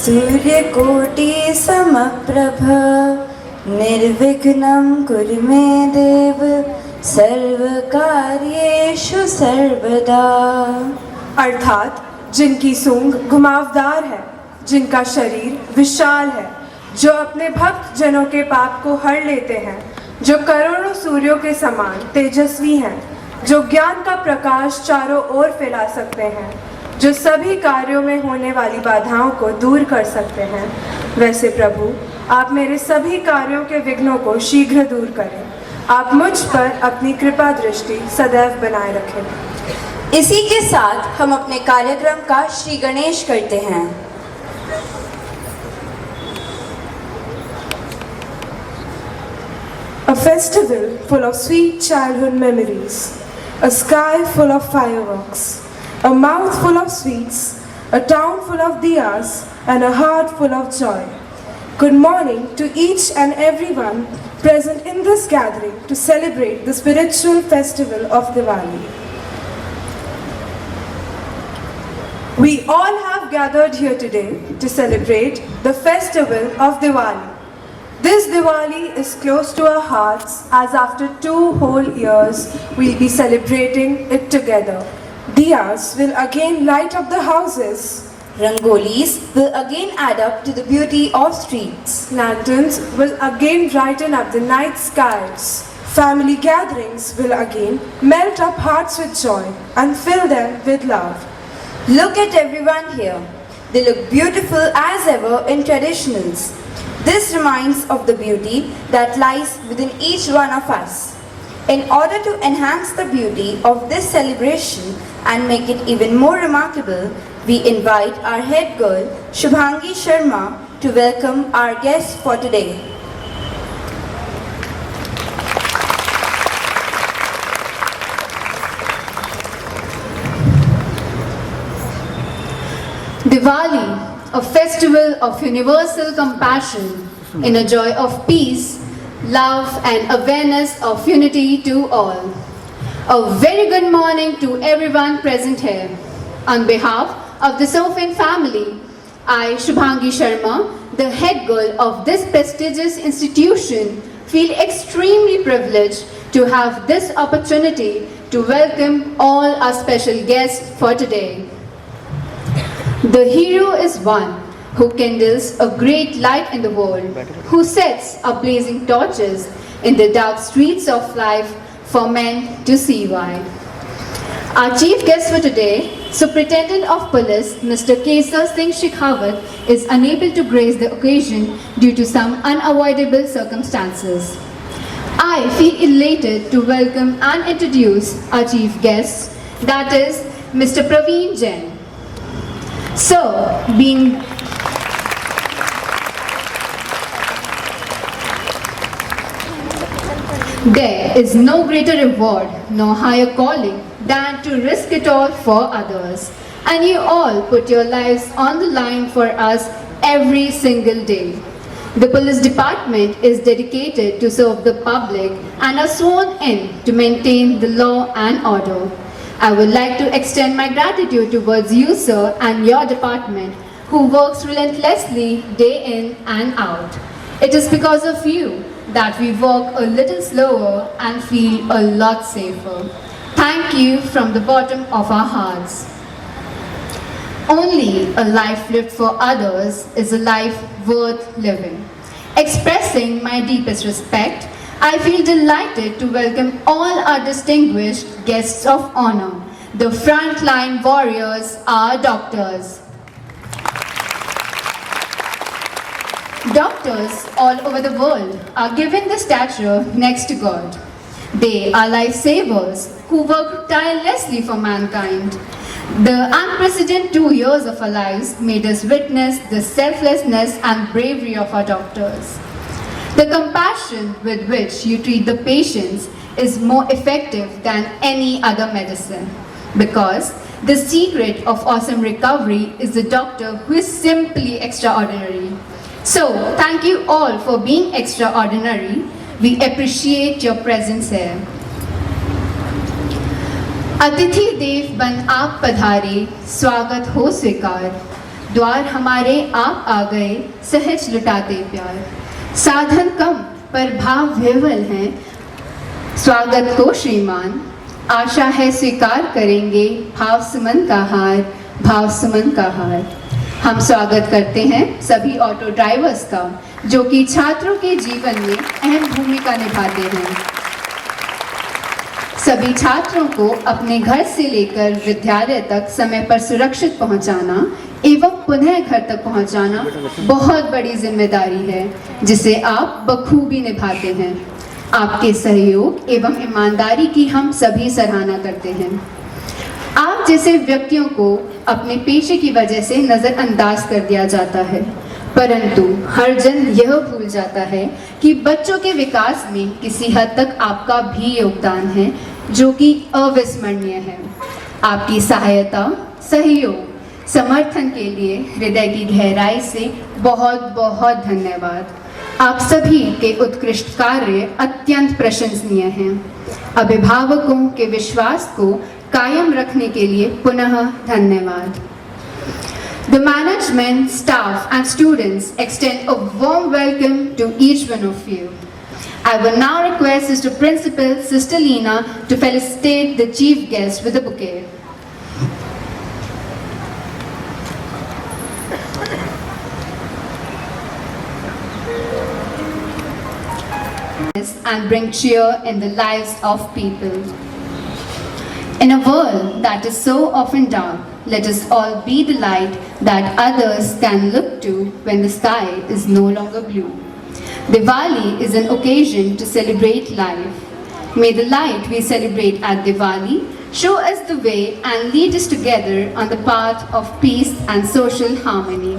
सूर्यकोटि समप्रभ निर्विघ्नं कुरु मे देव सर्वकार्येषु सर्वदा। अर्थात जिनकी सूंघ घुमावदार है, जिनका शरीर विशाल है, जो अपने भक्त जनों के पाप को हर लेते हैं, जो करोड़ों सूर्यों के समान तेजस्वी हैं, जो ज्ञान का प्रकाश चारों ओर फैला सकते हैं, जो सभी कार्यों में होने वाली बाधाओं को दूर कर सकते हैं, वैसे प्रभु आप मेरे सभी कार्यों के विघ्नों को शीघ्र दूर करें। आप मुझ पर अपनी कृपा दृष्टि सदैव बनाए रखें। इसी के साथ हम अपने कार्यक्रम का श्री गणेश करते हैं। A festival full of sweet childhood memories, a sky full of fireworks, a mouth full of sweets, a town full of diyas, and a heart full of joy. Good morning to each and everyone present in this gathering to celebrate the spiritual festival of Diwali. We all have gathered here today to celebrate the festival of Diwali. This Diwali is close to our hearts as after 2 whole years we'll be celebrating it together. Diyas will again light up the houses. Rangolis will again add up to the beauty of streets. Lanterns will again brighten up the night skies. Family gatherings will again melt up hearts with joy and fill them with love. Look at everyone here. They look beautiful as ever in traditionals. This reminds of the beauty that lies within each one of us. In order to enhance the beauty of this celebration and make it even more remarkable, we invite our head girl Shubhangi Sharma to welcome our guests for today. Diwali, a festival of universal compassion in a joy of peace, love and awareness of unity to all. A very good morning to everyone present here. On behalf of the Sofin family, I, Shubhangi Sharma, the head girl of this prestigious institution, feel extremely privileged to have this opportunity to welcome all our special guests for today. The hero is one who kindles a great light in the world, who sets up blazing torches in the dark streets of life for men to see why. Our chief guest for today, Superintendent of Police, Mr. Kesar Singh Shekhawat, is unable to grace the occasion due to some unavoidable circumstances. I feel elated to welcome and introduce our chief guest, that is Mr. Praveen Jain. So, there is no greater reward, no higher calling than to risk it all for others. And you all put your lives on the line for us every single day. The police department is dedicated to serve the public and are sworn in to maintain the law and order. I would like to extend my gratitude towards you, sir, and your department, who works relentlessly day in and out. It is because of you that we walk a little slower and feel a lot safer. Thank you from the bottom of our hearts. Only a life lived for others is a life worth living. Expressing my deepest respect, I feel delighted to welcome all our distinguished guests of honor, the frontline warriors, our doctors. Doctors all over the world are given the stature next to God. They are lifesavers who work tirelessly for mankind. The unprecedented 2 years of our lives made us witness the selflessness and bravery of our doctors. The compassion with which you treat the patients is more effective than any other medicine, because the secret of awesome recovery is the doctor who is simply extraordinary. So, thank you all for being extraordinary. We appreciate your presence here. अतिथि देव बन आप पधारे, स्वागत हो स्वीकार। द्वार हमारे आप आ गए सहज लुटाते प्यार। साधन कम पर भाव विह्वल हैं, स्वागत को श्रीमान। आशा है स्वीकार करेंगे भाव सुमन का हार, भाव सुमन का हार। हम स्वागत करते हैं सभी ऑटो ड्राइवर्स का जो कि छात्रों के जीवन में अहम भूमिका निभाते हैं। सभी छात्रों को अपने घर से लेकर विद्यालय तक समय पर सुरक्षित पहुंचाना एवं पुनः घर तक पहुंचाना बहुत बड़ी जिम्मेदारी है जिसे आप बखूबी निभाते हैं। आपके सहयोग एवं ईमानदारी की हम सभी सराहना करते हैं। आप जैसे व्यक्तियों को अपने पेशे की वजह से नज़रअंदाज कर दिया जाता है, परंतु हर जन यह भूल जाता है कि बच्चों के विकास में किसी हद तक आपका भी योगदान है जो कि अविस्मरणीय है। आपकी सहायता, सहयोग, समर्थन के लिए हृदय की गहराई से बहुत बहुत धन्यवाद। आप सभी के उत्कृष्ट कार्य अत्यंत प्रशंसनीय हैं। अभिभावकों के विश्वास को कायम रखने के लिए पुनः धन्यवाद। The management, staff and students extend a warm welcome to each one of you. I will now request Sister Principal, Sister Lena, to felicitate the chief guest with a bouquet. And bring cheer in the lives of people. In a world that is so often dark, let us all be the light that others can look to when the sky is no longer blue. Diwali is an occasion to celebrate life. May the light we celebrate at Diwali show us the way and lead us together on the path of peace and social harmony.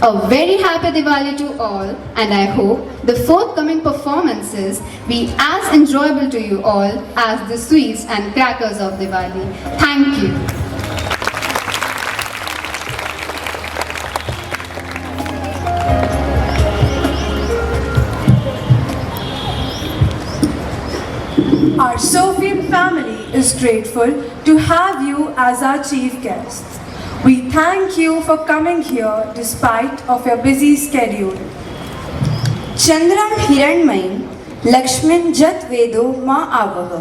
A very happy Diwali to all, and I hope the forthcoming performances be as enjoyable to you all as the sweets and crackers of Diwali. Thank you. Our Sophie family is grateful to have you as our chief guests. We thank you for coming here despite of your busy schedule. Chandram Hiranmayim Lakshmin Jat Vedo Ma Avaha,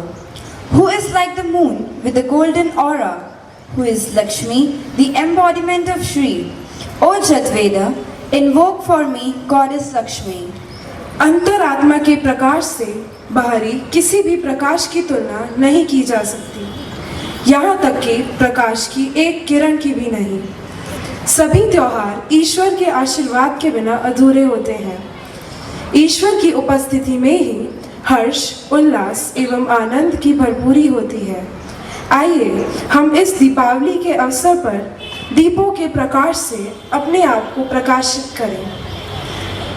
who is like the moon with a golden aura, who is Lakshmi, the embodiment of Shri. O Jat Veda, invoke for me Goddess Lakshmi. अंतरात्मा के प्रकाश से बाहरी किसी भी प्रकाश की तुलना नहीं की जा सकती, यहाँ तक कि प्रकाश की एक किरण की भी नहीं। सभी त्योहार ईश्वर के आशीर्वाद के बिना अधूरे होते हैं। ईश्वर की उपस्थिति में ही हर्ष, उल्लास एवं आनंद की भरपूरी होती है। आइए हम इस दीपावली के अवसर पर दीपों के प्रकाश से अपने आप को प्रकाशित करें।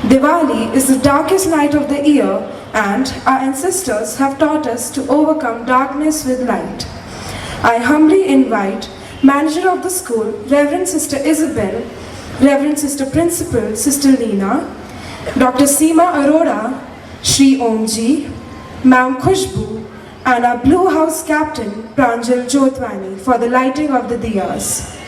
Diwali is the darkest night of the year, and our ancestors have taught us to overcome darkness with light. I humbly invite Manager of the school, Reverend Sister Isabel, Reverend Sister Principal, Sister Lena, Dr. Seema Arora, Shri Omji, Ma'am Khushbu, and our Blue House Captain, Pranjal Jotwani, for the lighting of the diyas.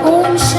Om Shanti.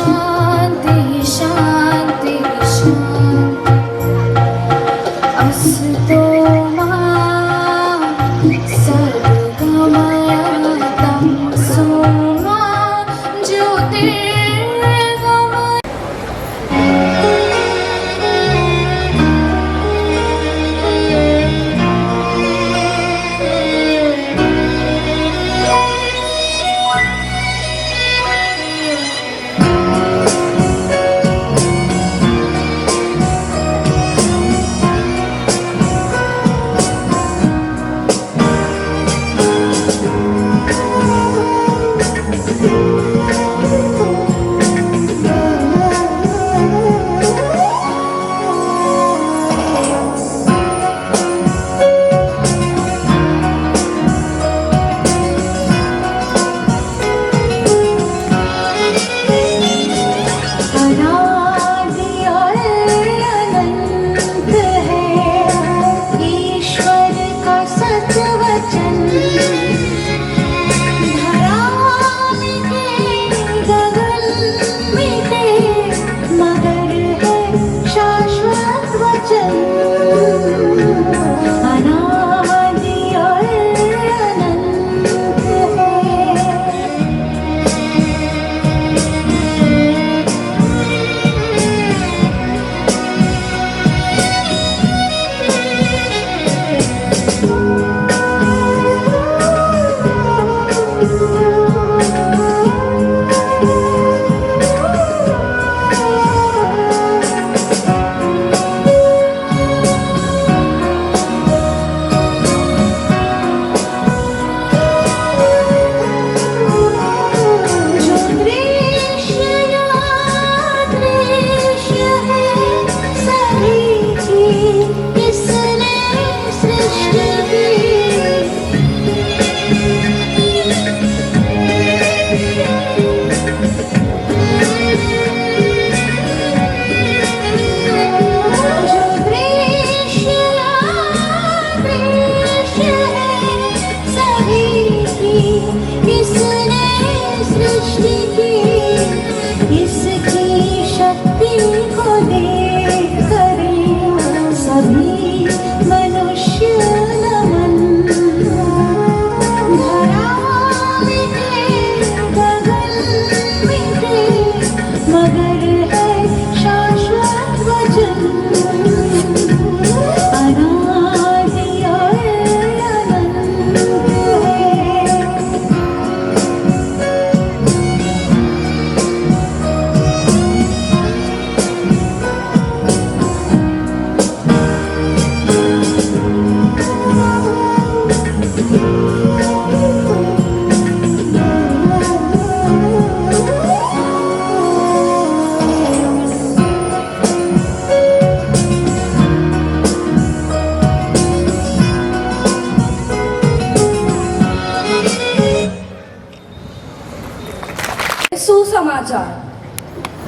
सुसमाचार।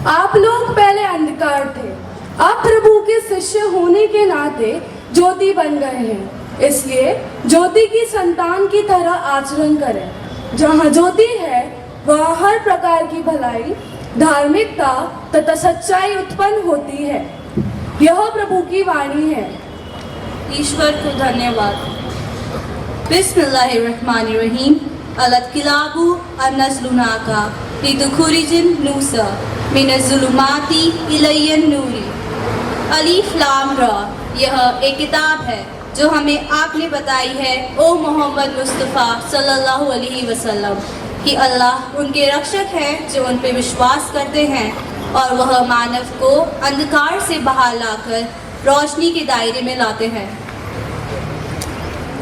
आप लोग पहले अंधकार थे, आप प्रभु के शिष्य होने के नाते ज्योति बन गए हैं। इसलिए ज्योति की संतान की तरह आचरण करें। जहाँ ज्योति है वहाँ हर प्रकार की भलाई, धार्मिकता तथा सच्चाई उत्पन्न होती है। यह प्रभु की वाणी है। ईश्वर को धन्यवाद। बिस्मिल्लाहिर्रहमानिर्रहीम। अलत किलाबु अन्नज़लुनाका लिदुखुरिजिन नूसा मिनज़्ज़ुलुमाती इलय्यन नूरी। अलीफ लाम रा। यह एक किताब है जो हमें आपने बताई है ओ मोहम्मद मुस्तफ़ा सल्लल्लाहु अलैहि वसल्लम कि अल्लाह उनके रक्षक हैं जो उन पर विश्वास करते हैं और वह मानव को अंधकार से बाहर लाकर रोशनी के दायरे में लाते हैं।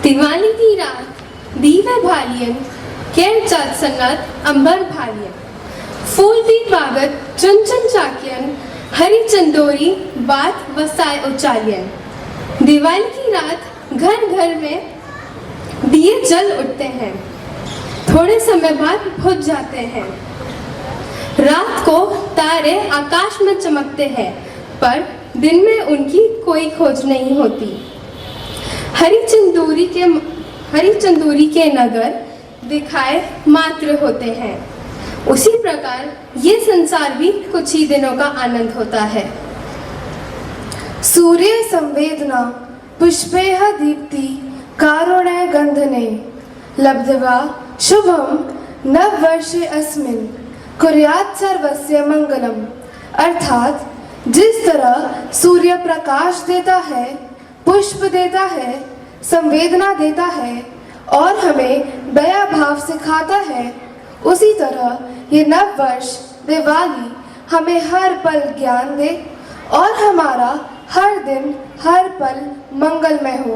दिवाली की रात दीवे भालियन केर चाँद संगत अंबर भालियन फूल दी बागत चुन चुन चाकियन हरी चंदोरी बात वसाए उचालियन। दिवाली की रात घर घर में दिए जल उठते हैं, थोड़े समय बाद बुझ जाते हैं। रात को तारे आकाश में चमकते हैं पर दिन में उनकी कोई खोज नहीं होती। हरी चंदूरी के नगर दिखाए मात्र होते हैं। उसी प्रकार ये संसार भी कुछ ही दिनों का आनंद होता है। सूर्य संवेदना पुष्पेह दीप्ति कारुण्य गंधने लब्ध्वा शुभम नववर्षे अस्मिन् कुर्यात् सर्वस्य मंगलम। अर्थात जिस तरह सूर्य प्रकाश देता है, पुष्प देता है, संवेदना देता है और हमें दया भाव सिखाता है, उसी तरह ये नव वर्ष दिवाली हमें हर पल ज्ञान दे और हमारा हर दिन हर पल मंगलमय हो।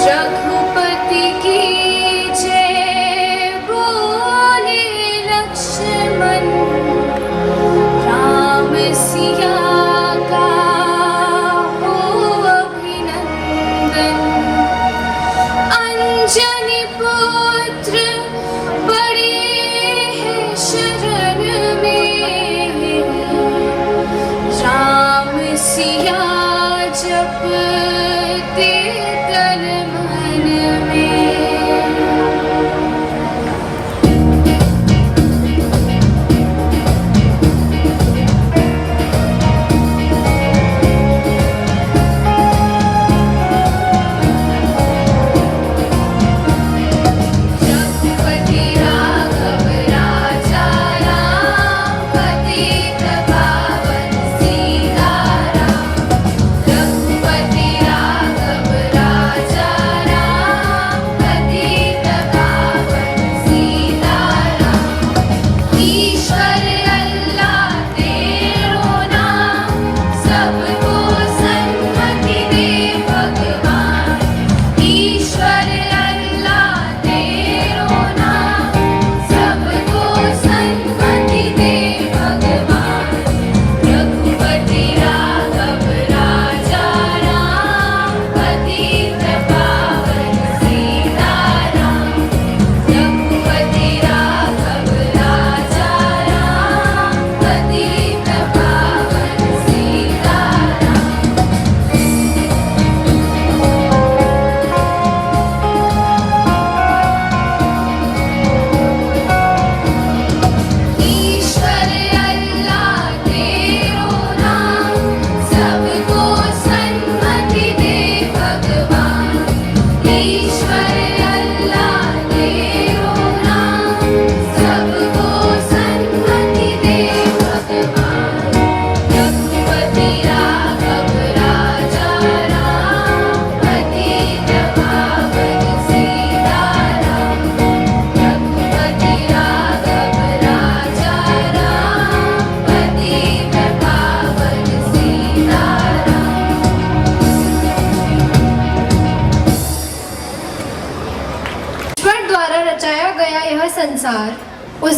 रघुपति की जय बोल।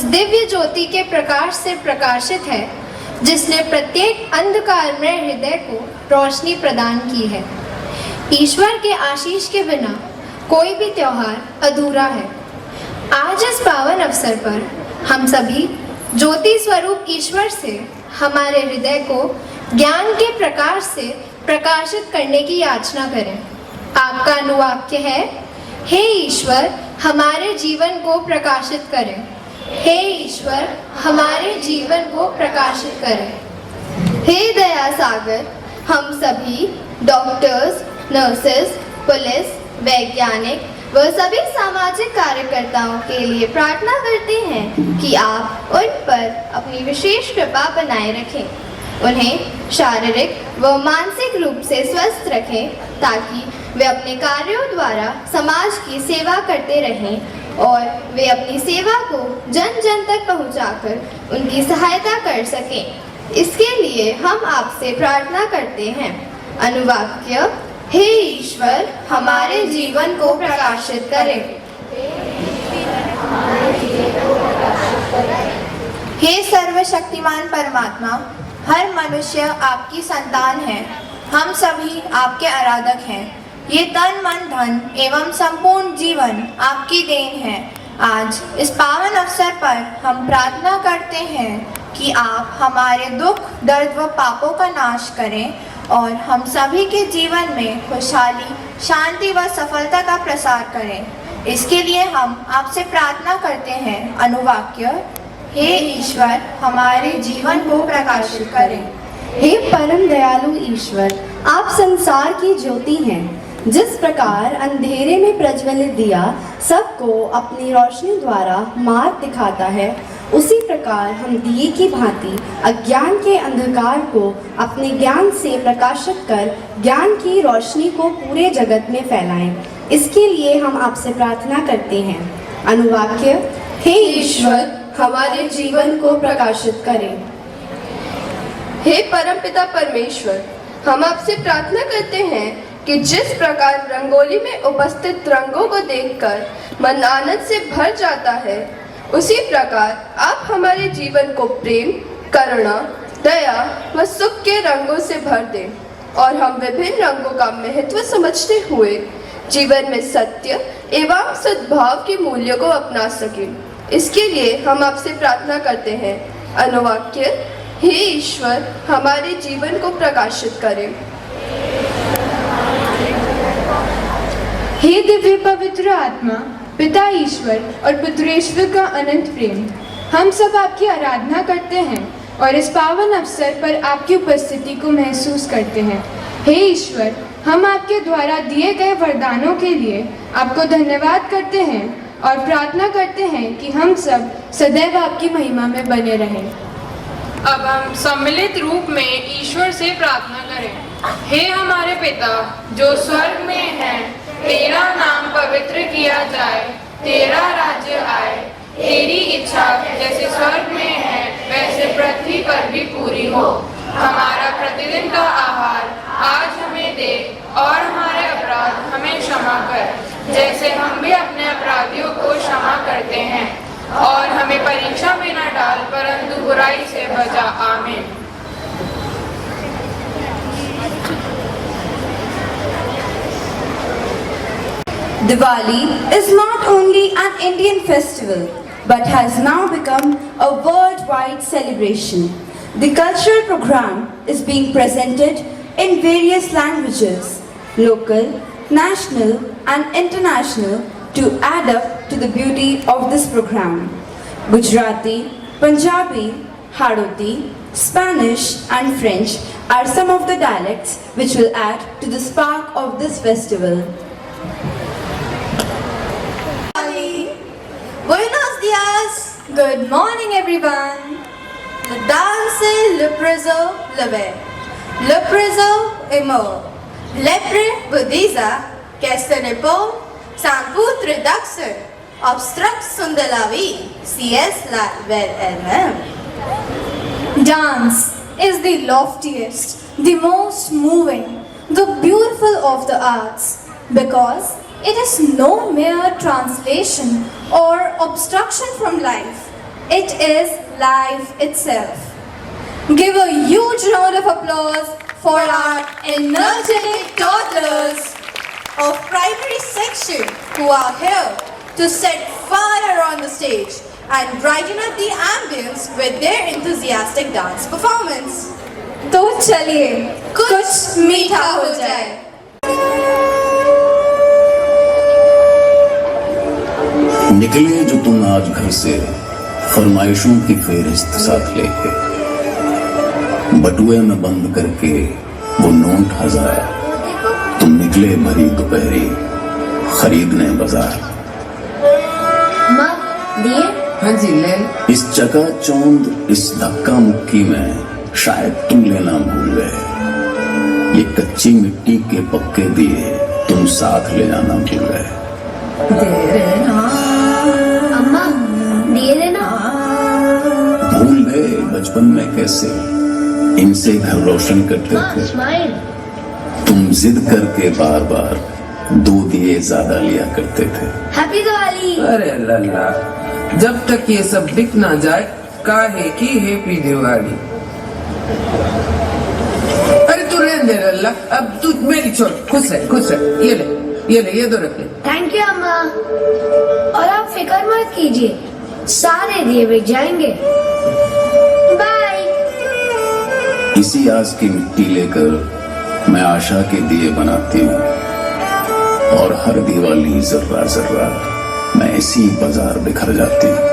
दिव्य ज्योति के प्रकाश से प्रकाशित है जिसने प्रत्येक अंधकारमय हृदय को रोशनी प्रदान की है। ईश्वर के आशीष के बिना कोई भी त्योहार अधूरा है। आज इस पावन अवसर पर हम सभी ज्योति स्वरूप ईश्वर से हमारे हृदय को ज्ञान के प्रकाश से प्रकाशित करने की याचना करें। आपका अनुवाक्य है, हे ईश्वर हमारे जीवन को प्रकाशित करें। हे ईश्वर हमारे जीवन को प्रकाशित करें। हे दया सागर, हम सभी डॉक्टर्स, नर्सेस, पुलिस, वैज्ञानिक व सभी सामाजिक कार्यकर्ताओं के लिए प्रार्थना करते हैं कि आप उन पर अपनी विशेष कृपा बनाए रखें। उन्हें शारीरिक व मानसिक रूप से स्वस्थ रखें ताकि वे अपने कार्यों द्वारा समाज की सेवा करते रहें और वे अपनी सेवा को जन जन तक पहुंचाकर उनकी सहायता कर सकें। इसके लिए हम आपसे प्रार्थना करते हैं। अनुवाक्य, हे ईश्वर हमारे जीवन को प्रकाशित करें। हे सर्वशक्तिमान परमात्मा, हर मनुष्य आपकी संतान है। हम सभी आपके आराधक हैं। ये तन मन धन एवं संपूर्ण जीवन आपकी देन है। आज इस पावन अवसर पर हम प्रार्थना करते हैं कि आप हमारे दुख, दर्द व पापों का नाश करें और हम सभी के जीवन में खुशहाली, शांति व सफलता का प्रसार करें। इसके लिए हम आपसे प्रार्थना करते हैं। अनुवाक्य, हे ईश्वर हमारे जीवन को प्रकाशित करें। हे परम दयालु ईश्वर, आप संसार की ज्योति हैं। जिस प्रकार अंधेरे में प्रज्वलित दिया सबको अपनी रोशनी द्वारा मार्ग दिखाता है, उसी प्रकार हम दिए की भांति अज्ञान के अंधकार को अपने ज्ञान से प्रकाशित कर ज्ञान की रोशनी को पूरे जगत में फैलाएं। इसके लिए हम आपसे प्रार्थना करते हैं। अनुवाक्य, हे ईश्वर हमारे जीवन को प्रकाशित करें। हे परमपिता परमेश्वर, हम आपसे प्रार्थना करते हैं कि जिस प्रकार रंगोली में उपस्थित रंगों को देखकर मन आनंद से भर जाता है, उसी प्रकार आप हमारे जीवन को प्रेम, करुणा, दया व सुख के रंगों से भर दें और हम विभिन्न रंगों का महत्व समझते हुए जीवन में सत्य एवं सद्भाव के मूल्यों को अपना सकें। इसके लिए हम आपसे प्रार्थना करते हैं। अनुवाक्य, हे ईश्वर हमारे जीवन को प्रकाशित करें। हे दिव्य पवित्र आत्मा, पिता ईश्वर और पुत्रेश्वर का अनंत प्रेम, हम सब आपकी आराधना करते हैं और इस पावन अवसर पर आपकी उपस्थिति को महसूस करते हैं। हे ईश्वर, हम आपके द्वारा दिए गए वरदानों के लिए आपको धन्यवाद करते हैं और प्रार्थना करते हैं कि हम सब सदैव आपकी महिमा में बने रहें। अब हम सम्मिलित रूप में ईश्वर से प्रार्थना करें। हे हमारे पिता जो स्वर्ग में है, तेरा नाम पवित्र किया जाए, तेरा राज्य आए, तेरी इच्छा जैसे स्वर्ग में है वैसे पृथ्वी पर भी पूरी हो। हमारा प्रतिदिन का आहार आज हमें दे और हमारे अपराध हमें क्षमा कर जैसे हम भी अपने अपराधियों को क्षमा करते हैं, और हमें परीक्षा में न डाल परंतु बुराई से बचा। आमीन। Diwali is not only an Indian festival but has now become a worldwide celebration. The cultural program is being presented in various languages, local, national and international, to add up to the beauty of this program. Gujarati, Punjabi, Hadoti, Spanish and French are some of the dialects which will add to the spark of this festival. Buenos dias! Good morning everyone! Le danse, le preso, le ve. Le preso est mort. Lepre buddhisa, qu'est-ce n'est pas? Sans poutre d'accent. Obstruction de la vie, si est la belle elle-même. Dance is the loftiest, the most moving, the beautiful of the arts, because it is no mere translation or obstruction from life. It is life itself. Give a huge round of applause for our energetic toddlers of primary section who are here to set fire on the stage and brighten up the ambience with their enthusiastic dance performance. तो चलिए कुछ मीठा हो जाए. निकले जो तुम आज घर से फरमाइशों की फेरिस्त साथ लेके, बटुए में बंद करके वो नोट 1000, तुम निकले भरी दोपहरी खरीदने बाजार. माँ दिए? हाँ जी ले. इस चकाचौंध इस धक्का मुक्की में शायद तुम लेना भूल गए. ये कच्ची मिट्टी के पक्के दिए तुम साथ ले जाना भूल गए. अम्मा दिए देना. भूल गए बचपन में कैसे इनसे घर रोशन करते थे. स्माइल. तुम जिद करके बार बार 2 दिए ज्यादा लिया करते थे. हैप्पी दिवाली. अरे लल्ला, जब तक ये सब बिक ना जाए काहे की हैप्पी दिवाली. अरे तू रहने दे लल्ला, अब तू मेरी छोड़. खुश रह खुश रह. ये ले ये दो रख ले. थैंक यू अम्मा. और आप फिक्र मत कीजिए, सारे दिए बिक जाएंगे. बाय. इसी आस की मिट्टी लेकर मैं आशा के दिए बनाती हूँ, और हर दिवाली जर्रा जर्रा मैं इसी बाजार बिखर जाती हूँ.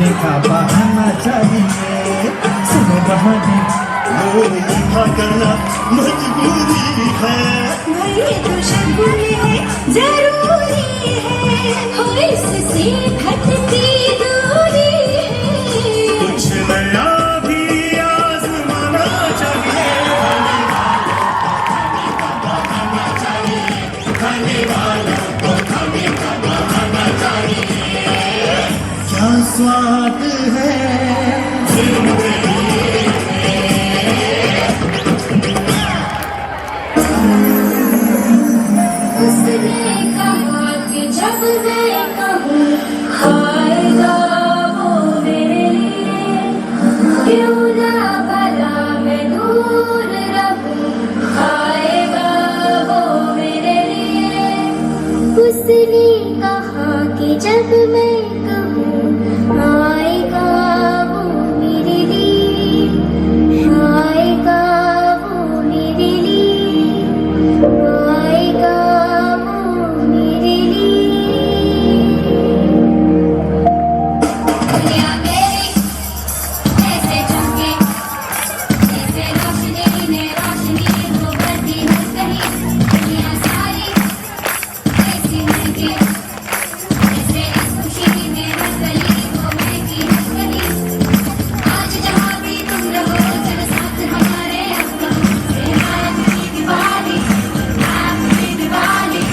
बहाने का बहाना चाहिए, सुनो बहाने इकट्ठा करना मजबूरी है, ये तो शगुन है जरूरी है, हो इससे घटती दूरी है, कुछ नया भी आजमाना चाहिए, खाने वालों को खाने का बहाना चाहिए, क्या स्वाद है उसने कहा कि जब मैं कहूँ आएगा वो मेरे लिए, क्यों ना भला मैं दूर रहूँ, आएगा वो मेरे लिए। उसने कहा कि जब मैं कहूँ आएगा वो मेरे लिए, आएगा वो मेरे लिए, आएगा वो मेरे लिए। दुनिया मेरी ऐसे चमके, जैसे रोशनी ने रोशनी को भरती है कहीं, दुनिया सारी ऐसी महके, जैसे इस खुशी में हर गली को महकी है कहीं। आज जहाँ भी तुम रहो चलो साथ हमारे, अब कहो से हैप्पी दिवाली, हैप्पी दिवाली।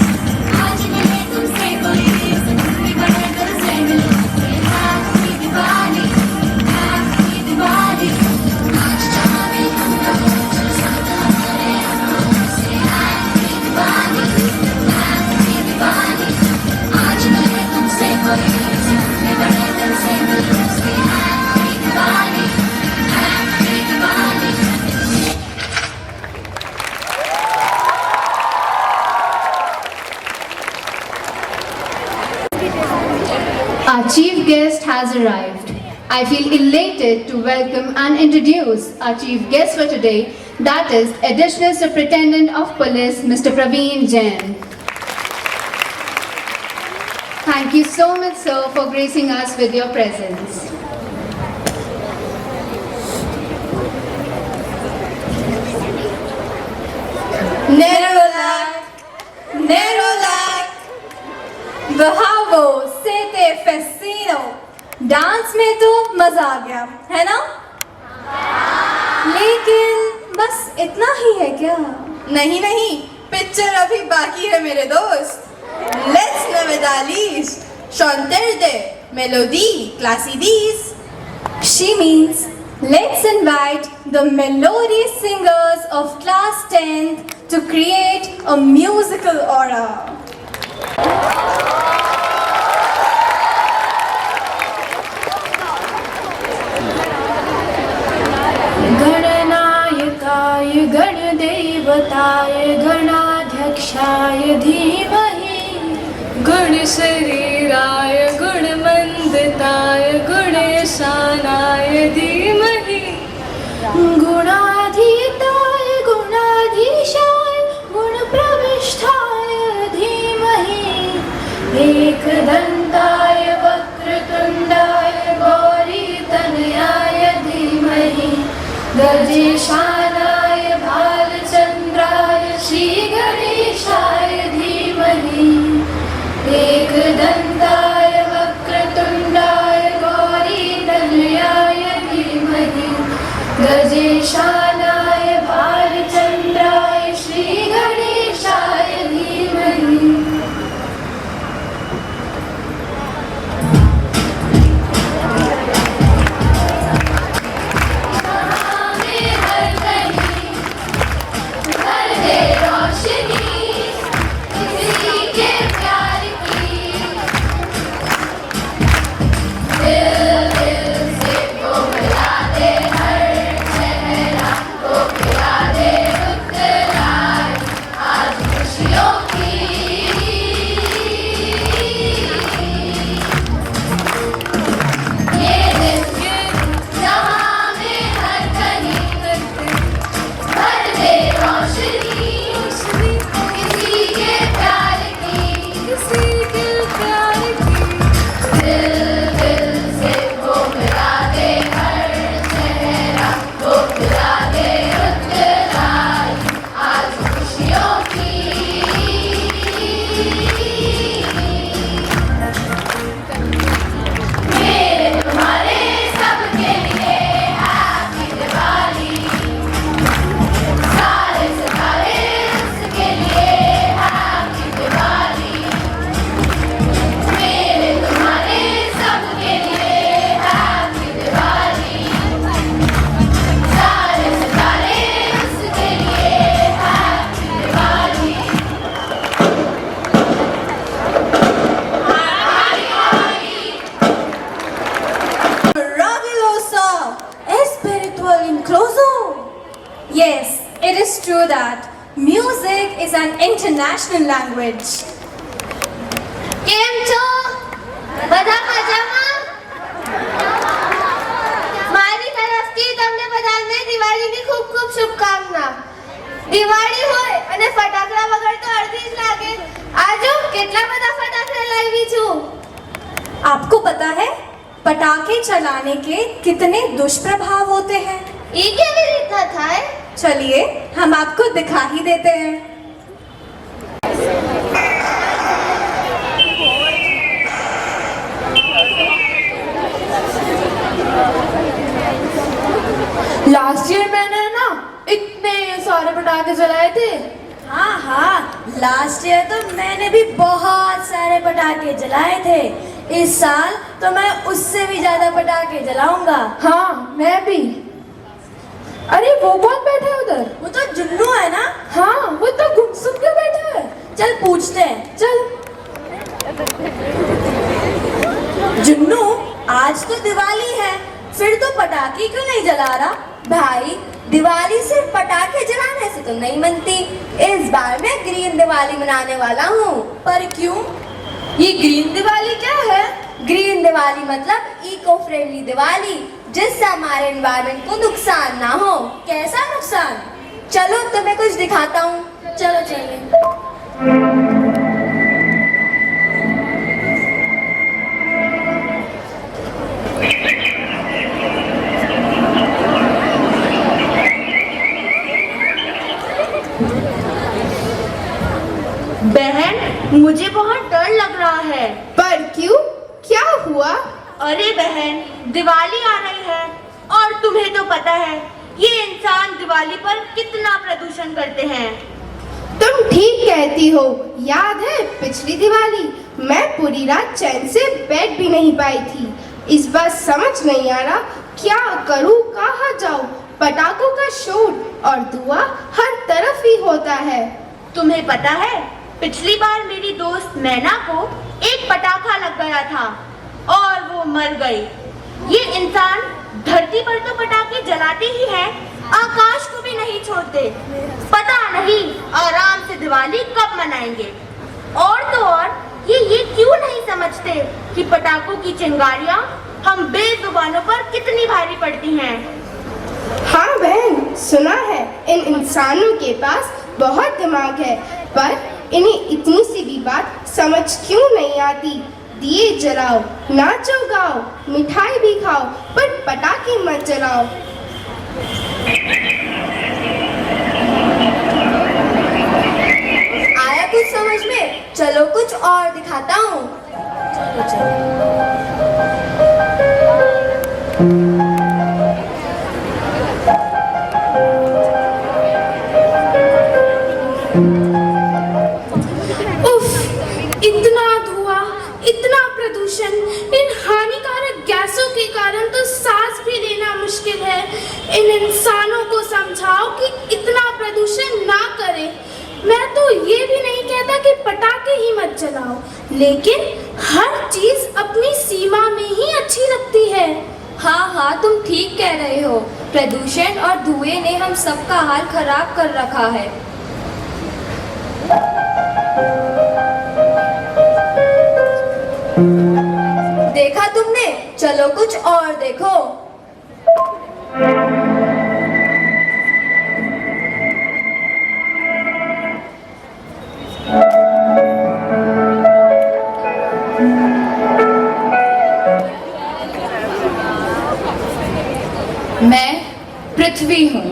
आज मिले तुमसे कोई जिंदगी भर दिल से मिलो, से हैप्पी दिवाली, हैप्पी दिवाली। आज जहाँ भी तुम रहो चलो साथ हमारे, अब कहो से हैप्पी दिवाली, हैप्पी दिवाली। आज मिले तुमसे कोई जिंदगी भर दिल से मिलो, से happy Diwali, happy Diwali. Our chief guest has arrived. I feel elated to welcome and introduce our chief guest for today, that is Additional Superintendent of Police, Mr. Praveen Jain. Thank you so much, sir, for gracing us with your presence. Nerolac, Bravo, Sete Festino. Dance में तो मजा आ गया है ना, लेकिन बस इतना ही है क्या? नहीं नहीं, पिक्चर अभी बाकी है मेरे दोस्त. Let's Navidades, Chanterde, Melodie, Classides. She means let's invite the melodious singers of class 10th to create a musical aura. गणनायकाय गणदेवताय गणाध्यक्षाय धीमहि, गुणशरीराय गुणमण्डिताय गुणेशानाय धीमहि, गुणाधीताय गुणाधीशाय गुणप्रविष्टाय धीमहि, एकदन्ताय वक्रतुण्डाय गौरीतनयाय धीमहि, गजेशानाय भालचन्द्राय श्रीगणेशाय धीमहि, एकदन्ताय वक्रतुण्डाय गौरीतनयाय धीमहि, गजेशानाय भालचन्द्राय श्रीगणेशाय धीमहि। दिल दिल से वो मिलाते हर चेहरा true that music is an international language. કેમ છો બધા મજામાં મારી તરફથી તમને બધાને દિવાળીની ખૂબ ખૂબ શુભકામના દિવાળી હોય અને ફટાકડા વગર તો અડધી જ લાગે આજો કેટલા બધા ફટાકડા લાવી છું आपको पता है पटाखे चलाने के कितने दुष्प्रभाव होते हैं? ये केवी રીતના થાય चलिए हम आपको दिखा ही देते हैं। लास्ट ईयर मैंने ना इतने सारे पटाखे जलाए थे। हाँ, लास्ट ईयर तो मैंने भी बहुत सारे पटाखे जलाए थे। इस साल तो मैं उससे भी ज्यादा पटाखे जलाऊंगा। हाँ, मैं भी। अरे वो कौन बैठा है उधर? वो तो जुन्नू है ना? हाँ, वो तो गुमसुम क्यों बैठा है? चल पूछते हैं। चल। जुन्नू, आज तो दिवाली है, फिर तो पटाखे क्यों नहीं जला रहा? भाई, दिवाली सिर्फ पटाखे जलाने से तो नहीं मनती। इस बार मैं ग्रीन दिवाली मनाने वाला हूँ। पर क्यों? ये ग्रीन दिवाली क्या है? ग्रीन दिवाली मतलब इको फ्रेंडली दिवाली, जिससे हमारे एनवायरनमेंट को नुकसान ना हो। कैसा नुकसान? चलो तुम्हें कुछ दिखाता हूँ। चलो चलिए। बहन, मुझे बहुत डर लग रहा है। पर क्यों, क्या हुआ? अरे बहन, दिवाली आ रही है और तुम्हें तो पता है ये इंसान दिवाली पर कितना प्रदूषण करते हैं। तुम ठीक कहती हो। याद है पिछली दिवाली मैं पूरी रात चैन से बैठ भी नहीं पाई थी। इस बार समझ नहीं आ रहा क्या करूं, कहाँ जाऊं। पटाखों का शोर और धुआं हर तरफ ही होता है। तुम्हें पता है पिछली बार मेरी दोस्त मैना को एक पटाखा लग गया था और वो मर गई। ये इंसान धरती पर तो पटाखे जलाते ही हैं, आकाश को भी नहीं छोड़ते। पता नहीं आराम से दिवाली कब मनाएंगे। और तो और ये क्यों नहीं समझते कि पटाखों की चिंगारियां हम बेजुबानों पर कितनी भारी पड़ती हैं। हाँ बहन, सुना है इन इंसानों के पास बहुत दिमाग है, पर इन्हें इतनी सी भी बात समझ क्यों नहीं आती। दिए जलाओ, नाचो गाओ, मिठाई भी खाओ, पर पटाखे मत जलाओ। आया कुछ समझ में? चलो कुछ और दिखाता हूँ। चलो चलो। इतना धुआं, इतना प्रदूषण, इन हानिकारक गैसों के कारण तो सांस भी लेना मुश्किल है। इन इंसानों को समझाओ कि इतना प्रदूषण ना करें। मैं तो ये भी नहीं कहता कि पटाखे ही मत जलाओ, लेकिन हर चीज अपनी सीमा में ही अच्छी लगती है। हाँ, तुम ठीक कह रहे हो। प्रदूषण और धुएं ने हम सबका हाल खराब कर रखा है। देखा तुमने? चलो कुछ और देखो। मैं पृथ्वी हूँ,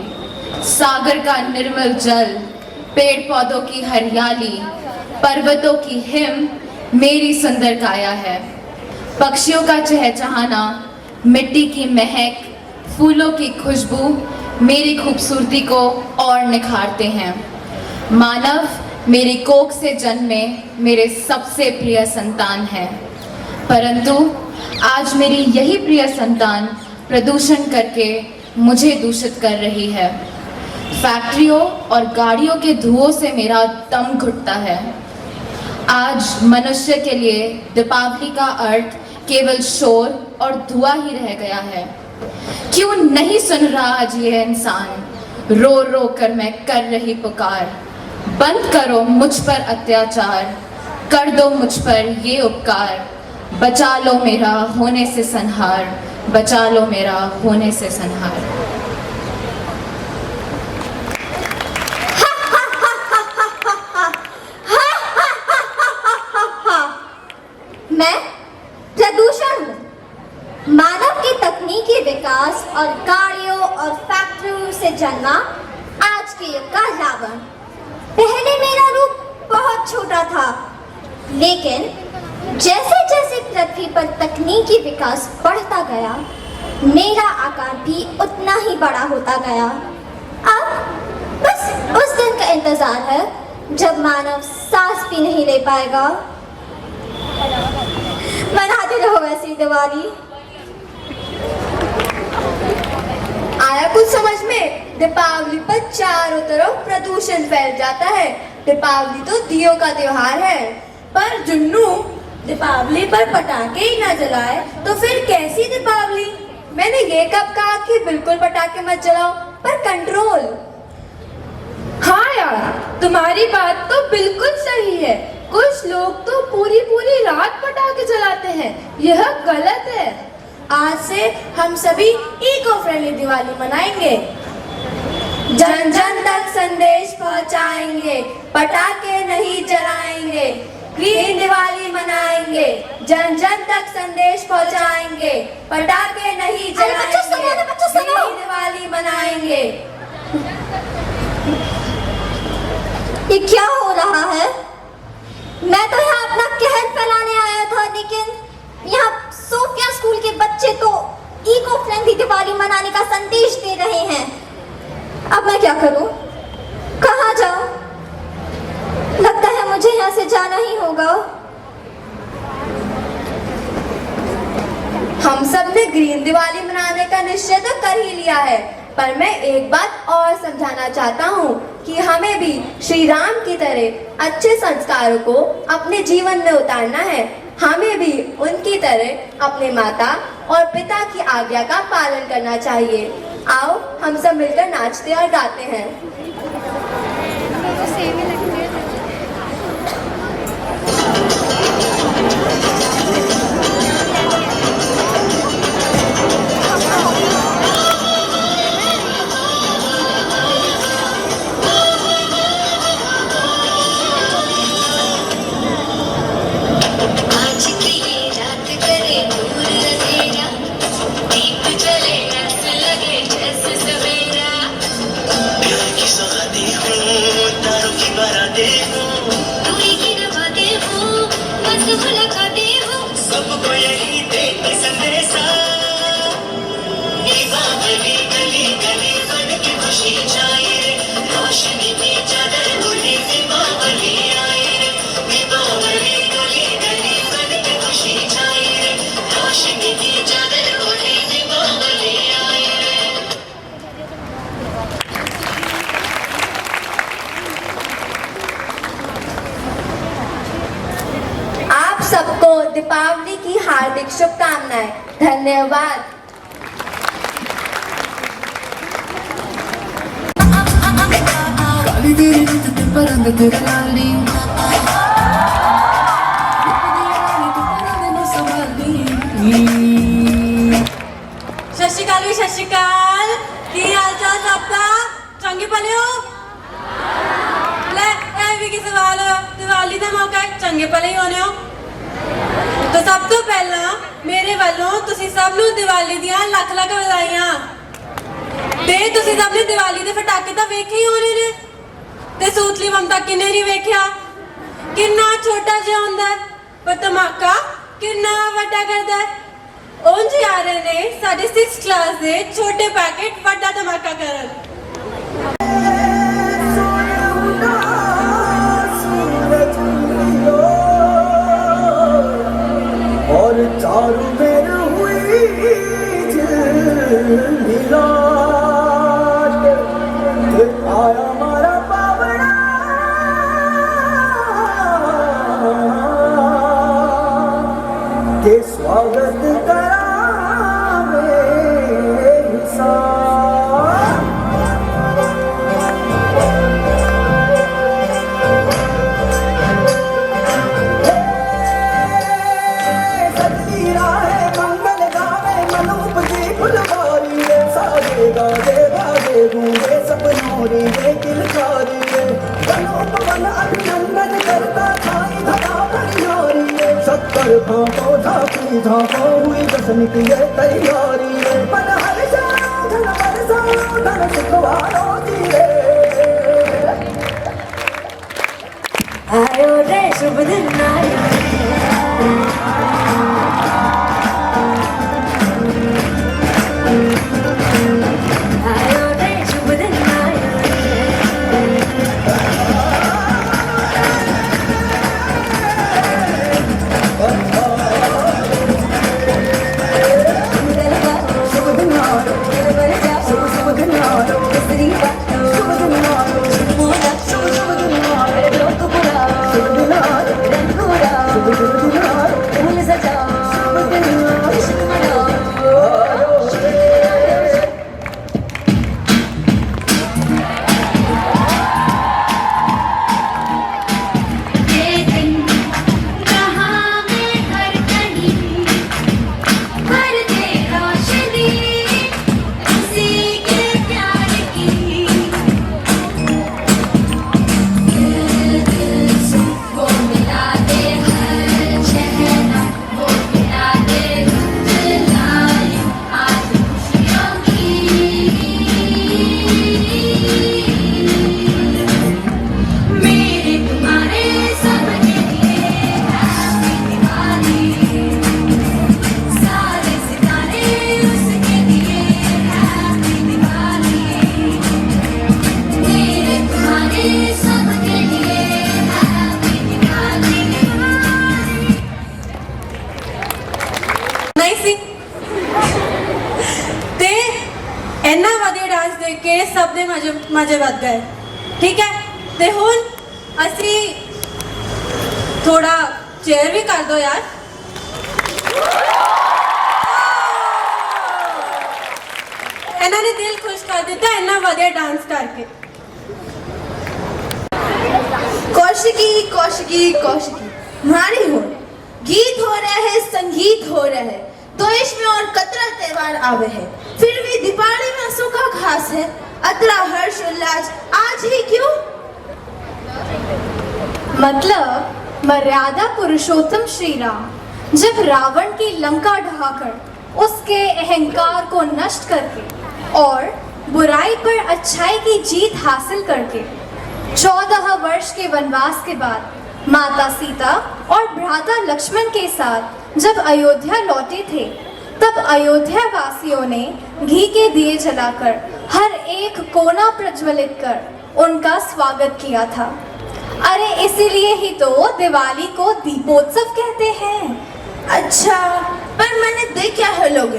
सागर का निर्मल जल, पेड़ पौधों की हरियाली, पर्वतों की हिम मेरी सुंदर काया है। पक्षियों का चहचहाना, मिट्टी की महक, फूलों की खुशबू मेरी खूबसूरती को और निखारते हैं। मानव मेरी कोख से जन्मे मेरे सबसे प्रिय संतान है, परंतु आज मेरी यही प्रिय संतान प्रदूषण करके मुझे दूषित कर रही है। फैक्ट्रियों और गाड़ियों के धुओं से मेरा दम घुटता है। आज मनुष्य के लिए दीपावली का अर्थ केवल शोर और धुआं ही रह गया है। क्यों नहीं सुन रहा आज ये इंसान? रो रो कर मैं कर रही पुकार, बंद करो मुझ पर अत्याचार, कर दो मुझ पर ये उपकार, बचा लो मेरा होने से संहार, बचा लो मेरा होने से संहार। मैं प्रदूषण हूँ। मानव की तकनीकी विकास और गाड़ियों और फैक्ट्रियों से जन्मा आज के युग का रावण। पहले मेरा रूप बहुत छोटा था, लेकिन जैसे जैसे पृथ्वी पर तकनीकी विकास बढ़ता गया, मेरा आकार भी उतना ही बड़ा होता गया। अब बस उस दिन का इंतजार है जब मानव सांस भी नहीं ले पाएगा। मनाते रहो ऐसी दिवाली। आया कुछ समझ में? दीपावली पर चारों तरफ प्रदूषण फैल जाता है। दीपावली तो दियों का त्योहार है। पर जुन्नू, दीपावली पर पटाखे ही ना जलाए तो फिर कैसी दीपावली? मैंने ये कब कहा कि बिल्कुल पटाखे मत जलाओ, पर कंट्रोल। हाँ यार, तुम्हारी बात तो बिल्कुल सही है। कुछ लोग तो पूरी पूरी रात पटाखे जलाते हैं, यह गलत है। आज से हम सभी इको फ्रेंडली दिवाली मनाएंगे, जन जन तक संदेश पहुंचाएंगे, पटाखे नहीं जलाएंगे, ग्रीन दिवाली मनाएंगे, जन जन तक संदेश पहुंचाएंगे, पटाखे नहीं जलाएंगे, ग्रीन दिवाली मनाएंगे। ये क्या हो रहा है? मैं तो यहाँ अपना कहर फैलाने आया था, लेकिन यहाँ सोफिया स्कूल के बच्चे तो इको फ्रेंडली दिवाली मनाने का संदेश दे रहे हैं। अब मैं क्या करूं? कहाँ जाऊं? लगता है मुझे यहाँ से जाना ही होगा। हम सब ने ग्रीन दिवाली मनाने का निश्चय तो कर ही लिया है, पर मैं एक बात और समझाना चाहता हूँ कि हमें भी श्री राम की तरह अच्छे संस्कारों को अपने जीवन में उतारना है। हमें भी उनकी तरह अपने माता और पिता की आज्ञा का पालन करना चाहिए। आओ हम सब मिलकर नाचते और गाते हैं। सबको यही देते संदेशा, दीपावली गली गली बन के खुशी छाई रे, रोशनी की चादर उड़ी दीपावली आई रे, दीपावली गली गली बन के खुशी छाई रे, रोशनी की चादर उड़ी दीपावली आई रे। आप सबको दीपावली की हार्दिक शुभकामनाएं। धन्यवाद। काली तेरी नित ते परंद तेरा लाली, सत श्री अकाल जी, सत श्री अकाल। की हाल चाल सबका? चंगे भले हो? ले ऐ भी की सवाल, दिवाली का मौका है, चंगे भले ही होने हो। तो सब तो पहला मेरे वालों तुसी सब नूं दिवाली दियां लख लख बधाइयां। ते तुसी सब ने दिवाली दे पटाके तां वेखे ही होने ने, ते सूतली बम तां किन्ने नहीं वेख्या। किन्ना छोटा जिहा हुंदा है, पर धमाका किन्ना वड्डा करदा है। उंज आ रहे ने साडे 6th क्लास दे छोटे पैकेट वड्डा धमाका करन। और चारों मेर हुई मिला, आया हमारा पावड़ा के स्वागत करा मेरे साथ। गूंगे सपनों रे ये किलकारी रे वनोपवन अभिनंदन करता छाई धरा भरियारी रे शक्कर भापो झांकी झांको हुई जश्न की ये तैयारी रे मन हर जाओ धन बरसाओ धन सुखवारो जी रे आयो रे शुभ दिन आयो आयो रे शुभ दिन आयो शुभ दिन आयो शुभ दिन आयो स्त्री का शुभ दिन आयो मोरा शुभ दिन आयो लोक पुरा शुभ दिन आयो रंगूरा शुभ दिन आयो फूल सजाओ शुभ दिन आयो इश्क मनाओ ये दिन कहाँ में हर कहीं भर दे रोशनी उसी के प्यार की दिल से वो मिला दे हर शहना वो मिला दे दिलाई आज खुशियों की मेरे तुम्हारे सबके लिए हैप्पी दिवाली सारे सितारे उसके लिए हैप्पी दिवाली मेरे तुम्हारे सबके लिए हैप्पी दिवाली ਨਹੀਂ ਸੀ ਤੇ ਇੰਨਾ ਵਧੀਆ ਡਾਂਸ ਦੇਖ ਕੇ ਸਭ ਦੇ ਮਜ਼ੇ ਵੱਧ ਗਏ ਠੀਕ ਹੈ ਤੇ ਹੁਣ ਅਸੀਂ ਥੋੜਾ ਚੇਅਰ ਵੀ ਕਰ ਦੋ ਯਾਰ ਇਹਨਾਂ ਨੇ ਦਿਲ ਖੁਸ਼ ਕਰ ਦਿੱਤਾ ਇੰਨਾ ਵਧੀਆ ਡਾਂਸ ਕਰਕੇ कौशिकी कौशिकी कौशिकी हमारी हो गीत हो रहे हैं संगीत हो रहे हैं तो इसमें और कतरा त्योहार आवे है फिर भी दीपावली में सूखा घास है अतरा हर्ष उल्लास आज ही क्यों मतलब मर्यादा पुरुषोत्तम श्री राम जब रावण की लंका ढहाकर उसके अहंकार को नष्ट करके और बुराई पर अच्छाई की जीत हासिल करके 14 वर्ष के वनवास के बाद माता सीता और भ्राता लक्ष्मण के साथ जब अयोध्या लौटे थे तब अयोध्या वासियों ने घी के दिए जलाकर हर एक कोना प्रज्वलित कर उनका स्वागत किया था। अरे इसीलिए ही तो दिवाली को दीपोत्सव कहते हैं। अच्छा पर मैंने देखा है लोग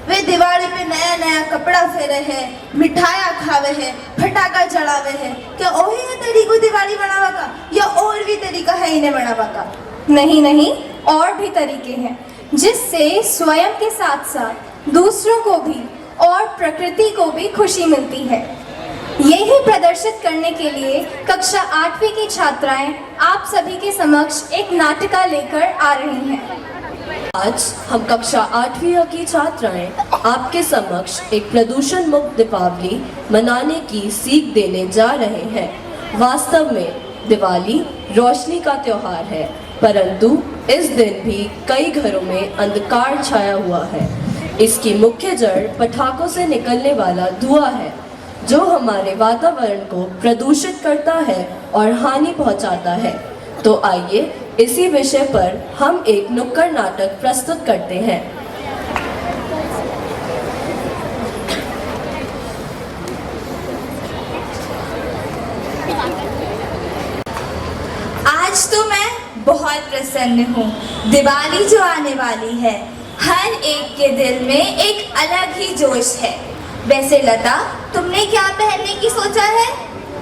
वे दिवाली पे नया नया कपड़ा फेरे है मिठाइयाँ खावे है फटाका चढ़ावे है क्या वही है तरीको दिवाली मनावा का या और भी तरीका है इन्हें मनावा का नहीं नहीं और भी तरीके हैं जिससे स्वयं के साथ साथ दूसरों को भी और प्रकृति को भी खुशी मिलती है। यही प्रदर्शित करने के लिए कक्षा 8वीं की छात्राएं आप सभी के समक्ष एक नाटिका लेकर आ रही हैं। आज हम कक्षा 8वीं की छात्राएं आपके समक्ष एक प्रदूषण मुक्त दीपावली मनाने की सीख देने जा रहे हैं। वास्तव में दिवाली रोशनी का त्योहार है, परंतु इस दिन भी कई घरों में अंधकार छाया हुआ है। इसकी मुख्य जड़ पटाखों से निकलने वाला धुआं है, जो हमारे वातावरण को प्रदूषित करता है और हानि पहुंचाता है। तो आइए इसी विषय पर हम एक नुक्कड़ नाटक प्रस्तुत करते हैं। आज तो मैं बहुत प्रसन्न हूँ। दिवाली जो आने वाली है, हर एक के दिल में एक अलग ही जोश है। वैसे लता, तुमने क्या पहनने की सोचा है?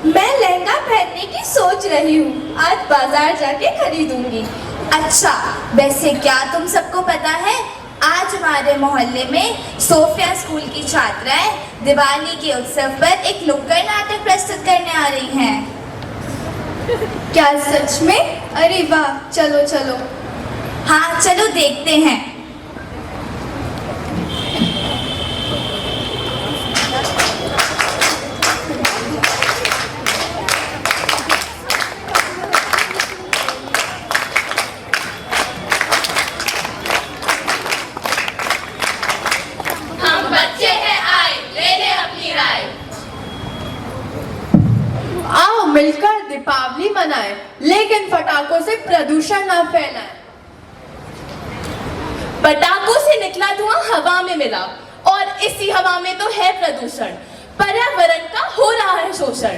मैं लहंगा पहनने की सोच रही हूँ। आज बाजार जाके खरीदूंगी। अच्छा, वैसे क्या तुम सबको पता है आज हमारे मोहल्ले में सोफिया स्कूल की छात्राएं दिवाली के उत्सव पर एक नुक्कड़ नाटक प्रस्तुत करने आ रही हैं। क्या सच में? अरे वाह, चलो चलो। हाँ चलो देखते हैं। मिलकर दीपावली मनाएं, लेकिन पटाखों से प्रदूषण ना फैलाएं। पटाखों से निकला धुआं हवा में मिला और इसी हवा में तो है प्रदूषण। पर्यावरण का हो रहा है शोषण।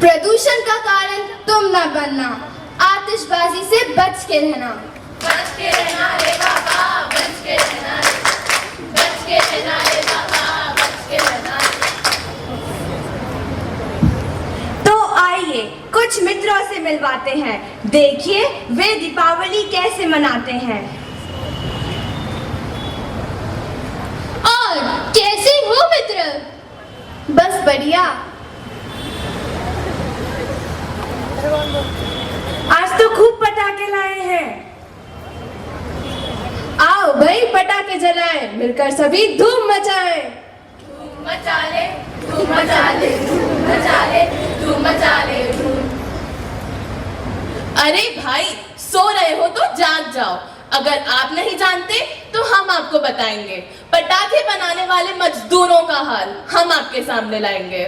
प्रदूषण का कारण तुम न बनना, आतिशबाजी से बच के रहना। बच के रहना रे बाबा, बच के रहना रे, बच के रहना रे बाबा, बच के रहना रे। तो आइए कुछ मित्रों से मिलवाते हैं, देखिए वे दीपावली कैसे मनाते हैं। और कैसे हो मित्र? बस बढ़िया। आज तो खूब पटाखे लाए हैं। आओ भाई पटाखे जलाएं, मिलकर सभी धूम मचाएं। धूम मचा ले, धूम मचा ले, धूम मचा ले, धूम मचा ले, धूम। अरे भाई, सो रहे हो तो जाग जाओ। अगर आप नहीं जानते तो हम आपको बताएंगे। पटाखे बनाने वाले मजदूरों का हाल हम आपके सामने लाएंगे।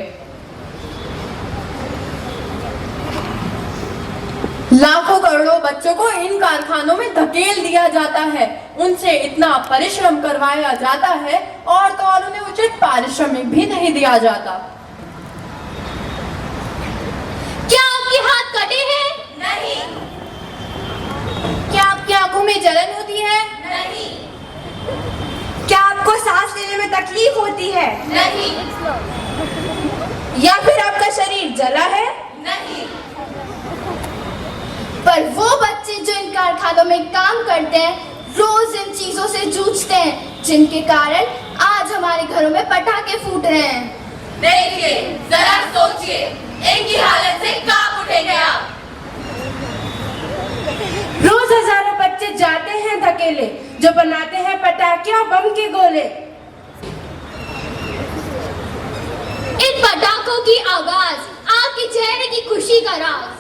लाखों करोड़ों बच्चों को इन कारखानों में धकेल दिया जाता है, उनसे इतना परिश्रम करवाया जाता है और तो और उन्हें उचित पारिश्रमिक भी नहीं दिया जाता। क्या आपके हाथ कटे हैं? नहीं। क्या आपकी आंखों में जलन होती है? नहीं। क्या आपको सांस लेने में तकलीफ होती है? नहीं। या फिर आपका शरीर जला है? नहीं। पर वो बच्चे जो इन कारखानों में काम करते हैं, रोज इन चीजों से जूझते हैं, जिनके कारण आज हमारे घरों में पटाखे फूट रहे हैं। देखिए, जरा सोचिए, इनकी हालत से कांप उठेंगे आप। रोज हजारों बच्चे जाते हैं धकेले, जो बनाते हैं पटाखे और बम के गोले। इन पटाखों की आवाज आपके चेहरे की खुशी का राज।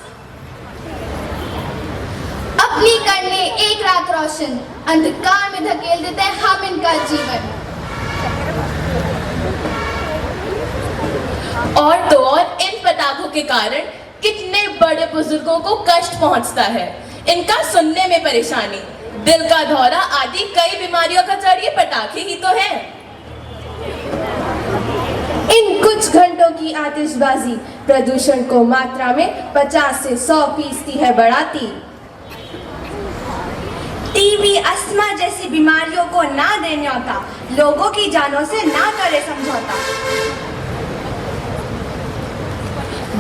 अपनी करने एक रात रोशन, अंधकार में धकेल देते हैं हम इनका जीवन। और तो और इन पटाखों के कारण कितने बड़े बुजुर्गों को कष्ट पहुंचता है। इनका सुनने में परेशानी, दिल का दौरा आदि कई बीमारियों का जड़ ये पटाखे ही तो है। इन कुछ घंटों की आतिशबाजी प्रदूषण को मात्रा में 50 से 100% है बढ़ाती। टीबी, अस्थमा जैसी बीमारियों को ना दे न्योता, लोगों की जानों से ना करे समझौता।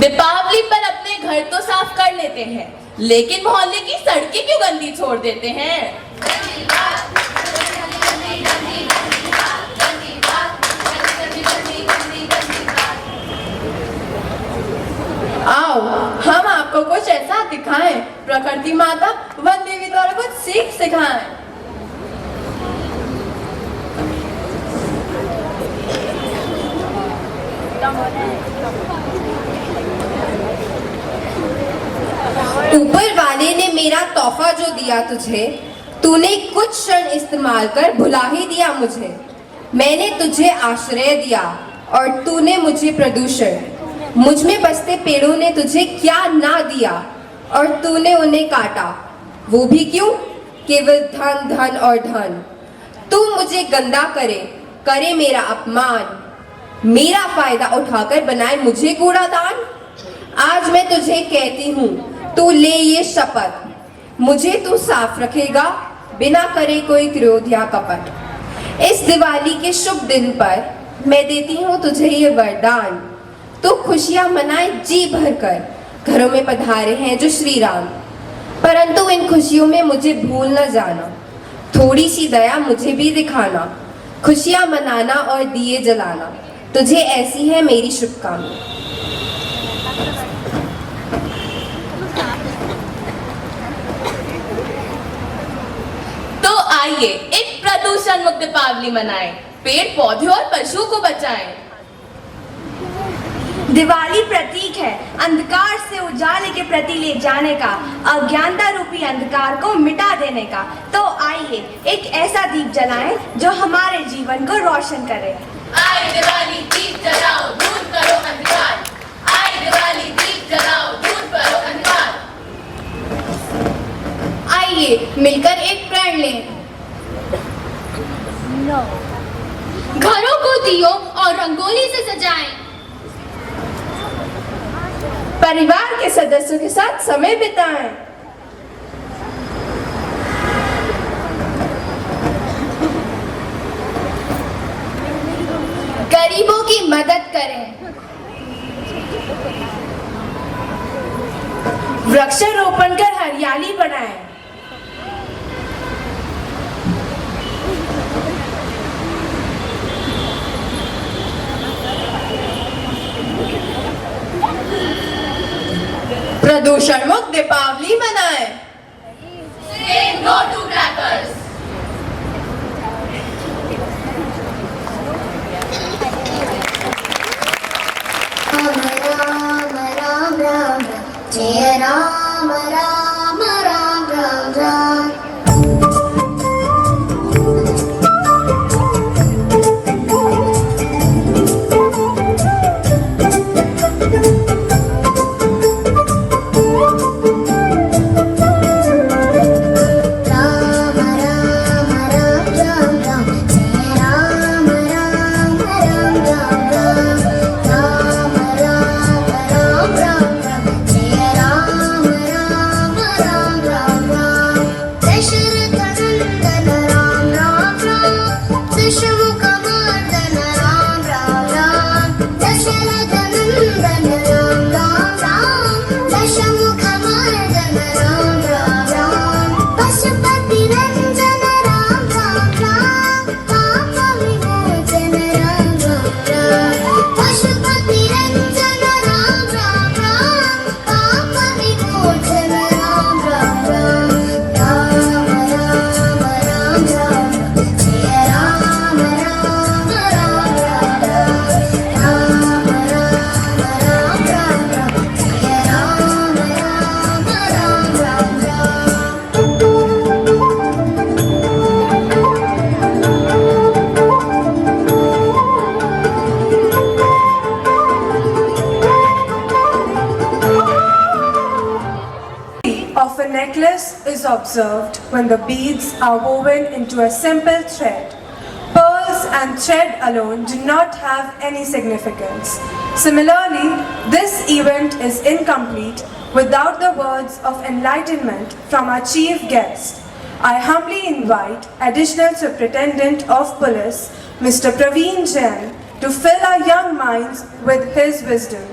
दीपावली पर अपने घर तो साफ कर लेते हैं, लेकिन मोहल्ले की सड़कें क्यों गंदी छोड़ देते हैं? आओ हम आपको कुछ ऐसा दिखाएं, प्रकृति माता वन देवी द्वारा कुछ सीख सिखाएं। ऊपर वाले ने मेरा तोहफा जो दिया तुझे, तूने कुछ क्षण इस्तेमाल कर भुला ही दिया मुझे। मैंने तुझे आश्रय दिया और तूने मुझे प्रदूषण। मुझ में बसते पेड़ों ने तुझे क्या ना दिया और तूने उन्हें काटा, वो भी क्यों? केवल धन धन और धन। तू मुझे गंदा करे मेरा अपमान, मेरा फायदा उठाकर बनाए मुझे कूड़ादान। आज मैं तुझे कहती हूँ, तू ले ये शपथ, मुझे तू साफ रखेगा बिना करे कोई क्रोध या कपट। इस दिवाली के शुभ दिन पर मैं देती हूँ तुझे ये वरदान, तू खुशियाँ मनाए जी भर कर। घरों में पधारे हैं जो श्री राम, परंतु इन खुशियों में मुझे भूल न जाना। थोड़ी सी दया मुझे भी दिखाना, खुशियाँ मनाना और दिए जलाना। तुझे ऐसी है मेरी शुभकामना। तो आइए एक प्रदूषण मुक्त दीपावली मनाएं, पेड़ पौधे और पशु को बचाएं। दिवाली प्रतीक है अंधकार से उजाले के प्रति ले जाने का, अज्ञानता रूपी अंधकार को मिटा देने का। तो आइए एक ऐसा दीप जलाएं जो हमारे जीवन को रोशन करे। आए दिवाली, दीप जलाओ, धूम अंधकार, आई दिवाली दीप जलाओ, दूर करो अंधकार। आइए मिलकर एक प्रण लें। घरों को दियों और रंगोली से सजाएं। परिवार के सदस्यों के साथ समय बिताएं। गरीबों की मदद करें। वृक्षारोपण कर हरियाली बढ़ाएं। प्रदूषण मुक्त दीपावली मनाएं। Say no to crackers. Ram Ram Ram Ram जय राम राम राम राम राम। राम राम राम राम राम जय राम राम राम राम राम। राम राम राम राम राम जय राम राम राम राम राम। दशरथ नंदन राम राम राम दशमुख मर्दन राम राम राम। दशरथ नंदन राम राम राम दशमुख मर्दन राम राम राम। पशुपति रंजन राम राम राम पाप विमोचन राम राम राम। पशुपति रंजन राम राम राम पाप विमोचन राम राम राम। राम राम राम राम जय राम राम राम राम राम। राम राम राम राम जय Ram Ram Ram Ram Ram. Of a necklace is observed when the beads are woven into a simple thread. Pearls and thread alone do not have any significance. Similarly, this event is incomplete without the words of enlightenment from our chief guest. I humbly invite Additional Superintendent of Police, Mr. Praveen Jain, to fill our young minds with his wisdom.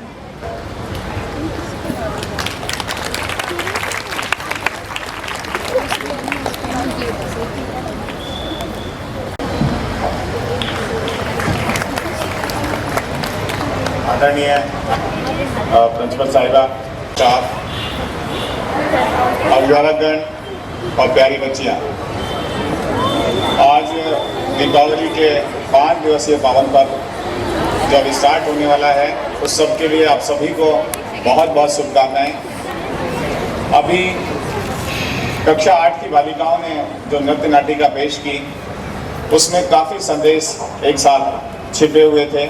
आदरणीय principal साहिबा, staff, अभिभावकगण और प्यारी बच्चियां, आज दीपावली के 5 दिवसीय पावन पर्व जब स्टार्ट होने वाला है, उस सब के लिए आप सभी को बहुत बहुत शुभकामनाएं। अभी कक्षा 8 की बालिकाओं ने जो नृत्य नाटिका पेश की, उसमें काफ़ी संदेश एक साथ छिपे हुए थे।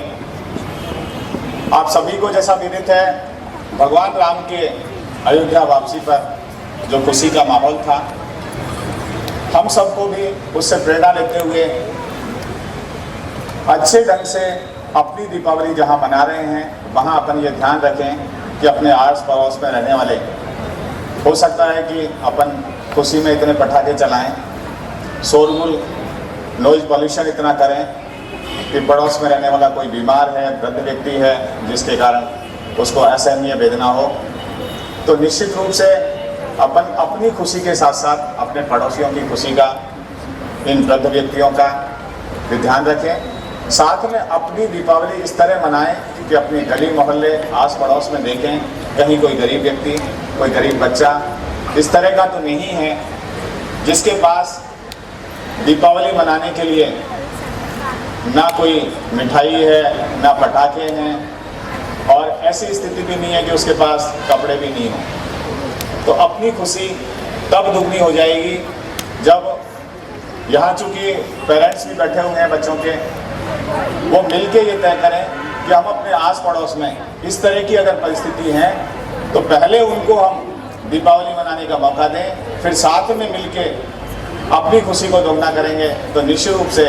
आप सभी को जैसा विदित है, भगवान राम के अयोध्या वापसी पर जो खुशी का माहौल था, हम सबको भी उससे प्रेरणा लेते हुए अच्छे ढंग से अपनी दीपावली जहां मना रहे हैं, वहां अपन ये ध्यान रखें कि अपने आस पड़ोस में रहने वाले, हो सकता है कि अपन खुशी में इतने पटाखे चलाएं, शोरगुल नॉइज पॉल्यूशन इतना करें कि पड़ोस में रहने वाला कोई बीमार है, वृद्ध व्यक्ति है, जिसके कारण उसको असहनीय वेदना हो, तो निश्चित रूप से अपन अपनी खुशी के साथ साथ अपने पड़ोसियों की खुशी का, इन वृद्ध व्यक्तियों का भी ध्यान रखें। साथ में अपनी दीपावली इस तरह मनाएं कि अपनी गली मोहल्ले आस पड़ोस में देखें, कहीं कोई गरीब व्यक्ति, कोई गरीब बच्चा इस तरह का तो नहीं है जिसके पास दीपावली मनाने के लिए ना कोई मिठाई है, ना पटाखे हैं, और ऐसी स्थिति भी नहीं है कि उसके पास कपड़े भी नहीं हो। तो अपनी खुशी तब दुगनी हो जाएगी जब यहाँ चूँकि पेरेंट्स भी बैठे हुए हैं बच्चों के, वो मिलके ये तय करें कि हम अपने आस पड़ोस में इस तरह की अगर परिस्थिति है तो पहले उनको हम दीपावली मनाने का मौका दें, फिर साथ में मिलके अपनी खुशी को दोगुना करेंगे तो निश्चित रूप से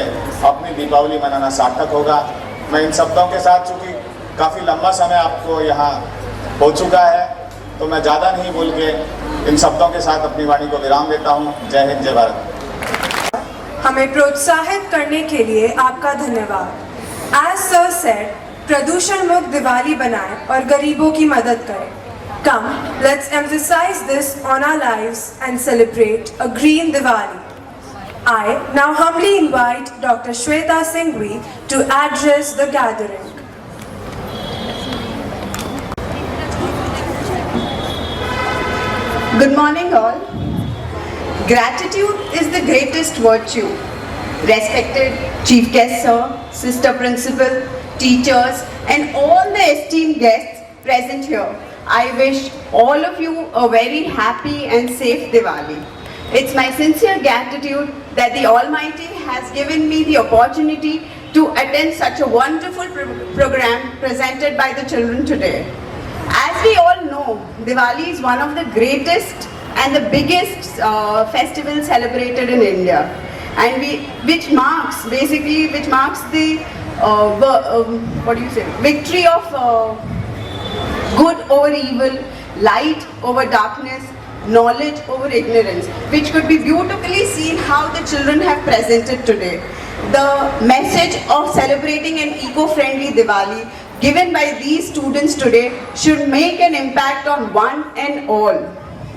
अपनी दीपावली मनाना सार्थक होगा। मैं इन शब्दों के साथ, चूँकि काफ़ी लंबा समय आपको यहाँ हो चुका है, तो मैं ज़्यादा नहीं बोल के इन शब्दों के साथ अपनी वाणी को विराम देता हूँ। जय हिंद, जय भारत। हमें प्रोत्साहित करने के लिए आपका धन्यवाद। As Sir said, प्रदूषण मुक्त दिवाली बनाएं और गरीबों की मदद करें। Come, let's emphasize this on our lives and celebrate a green Diwali. I now humbly invite Dr. Shweta Singhvi to address the gathering. Good morning all. Gratitude is the greatest virtue. Respected Chief Guest Sir, Sister Principal, teachers and all the esteemed guests present here, I wish all of you a very happy and safe Diwali. It's my sincere gratitude that the Almighty has given me the opportunity to attend such a wonderful program presented by the children today. As we all know, Diwali is one of the greatest and the biggest festivals celebrated in India, and which marks the victory of good over evil, light over darkness, knowledge over ignorance, which could be beautifully seen how the children have presented today. The message of celebrating an eco-friendly Diwali given by these students today should make an impact on one and all.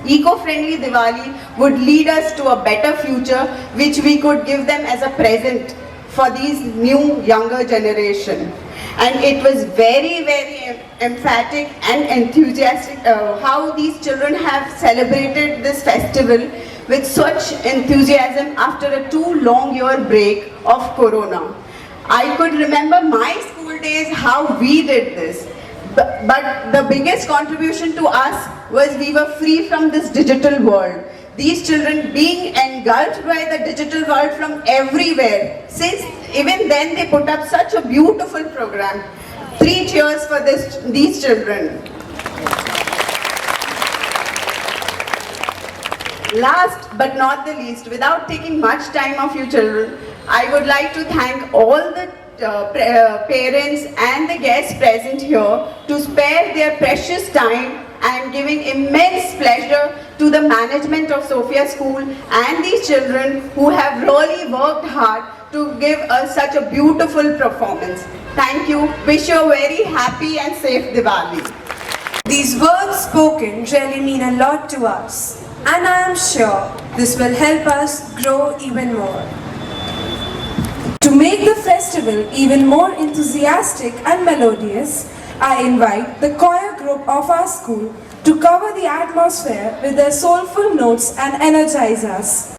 Eco-friendly Diwali would lead us to a better future, which we could give them as a present for these new younger generation. And it was very, very emphatic and enthusiastic how these children have celebrated this festival with such enthusiasm after a too long year break of Corona. I could remember my school days how we did this. But the biggest contribution to us was we were free from this digital world. These children being engulfed by the digital world from everywhere. Since even then they put up such a beautiful program. 3 cheers for these children. Last but not the least, without taking much time of you children, I would like to thank all the parents and the guests present here to spare their precious time and giving immense pleasure to the management of Sophia School and these children who have really worked hard to give us such a beautiful performance. Thank you. Wish you a very happy and safe Diwali. These words spoken really mean a lot to us, and I am sure this will help us grow even more. To make the festival even more enthusiastic and melodious, I invite the choir group of our school to cover the atmosphere with their soulful notes and energize us.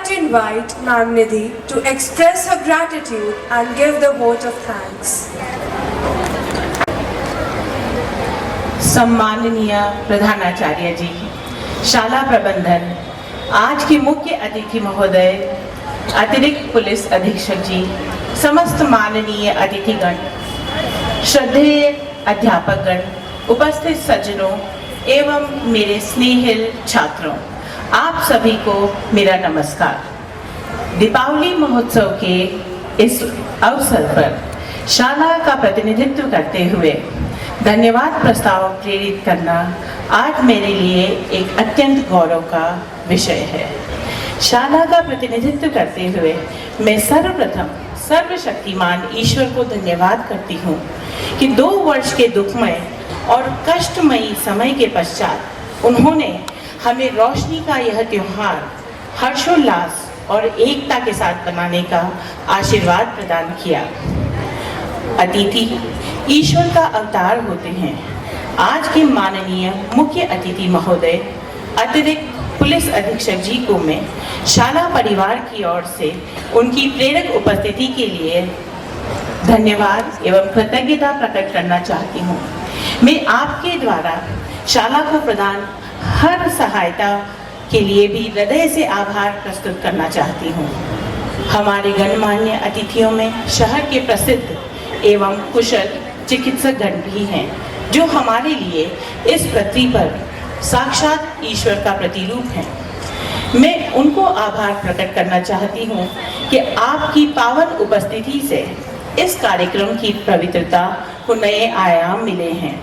like to invite Ma'am Nidhi to express her gratitude and give the vote of thanks. सम्माननीय प्रधानाचार्य जी, शाला प्रबंधन, आज के मुख्य अतिथि महोदय, अतिरिक्त पुलिस अधीक्षक जी, समस्त माननीय अतिथिगण, श्रद्धेय अध्यापकगण, उपस्थित सज्जनों एवं मेरे स्नेहिल छात्रों, आप सभी को मेरा नमस्कार। दीपावली महोत्सव के इस अवसर पर शाला का प्रतिनिधित्व करते हुए धन्यवाद प्रस्ताव प्रेरित करना आज मेरे लिए एक अत्यंत गौरव का विषय है। शाला का प्रतिनिधित्व करते हुए मैं सर्वप्रथम सर्वशक्तिमान ईश्वर को धन्यवाद करती हूँ कि 2 वर्ष के दुखमय और कष्टमयी समय के पश्चात उन्होंने हमें रोशनी का यह त्योहार हर्षोल्लास और एकता के साथ मनाने का आशीर्वाद प्रदान किया। अतिथि ईश्वर का अवतार होते हैं। आज के माननीय मुख्य अतिथि महोदय, अतिरिक्त पुलिस अधीक्षक जी को मैं शाला परिवार की ओर से उनकी प्रेरक उपस्थिति के लिए धन्यवाद एवं कृतज्ञता प्रकट करना चाहती हूँ। मैं आपके द्वारा शाला को प्रदान हर सहायता के लिए भी हृदय से आभार प्रस्तुत करना चाहती हूँ। हमारे गणमान्य अतिथियों में शहर के प्रसिद्ध एवं कुशल चिकित्सकगण भी हैं, जो हमारे लिए इस पृथ्वी पर साक्षात ईश्वर का प्रतिरूप हैं। मैं उनको आभार प्रकट करना चाहती हूँ कि आपकी पावन उपस्थिति से इस कार्यक्रम की पवित्रता को नए आयाम मिले हैं।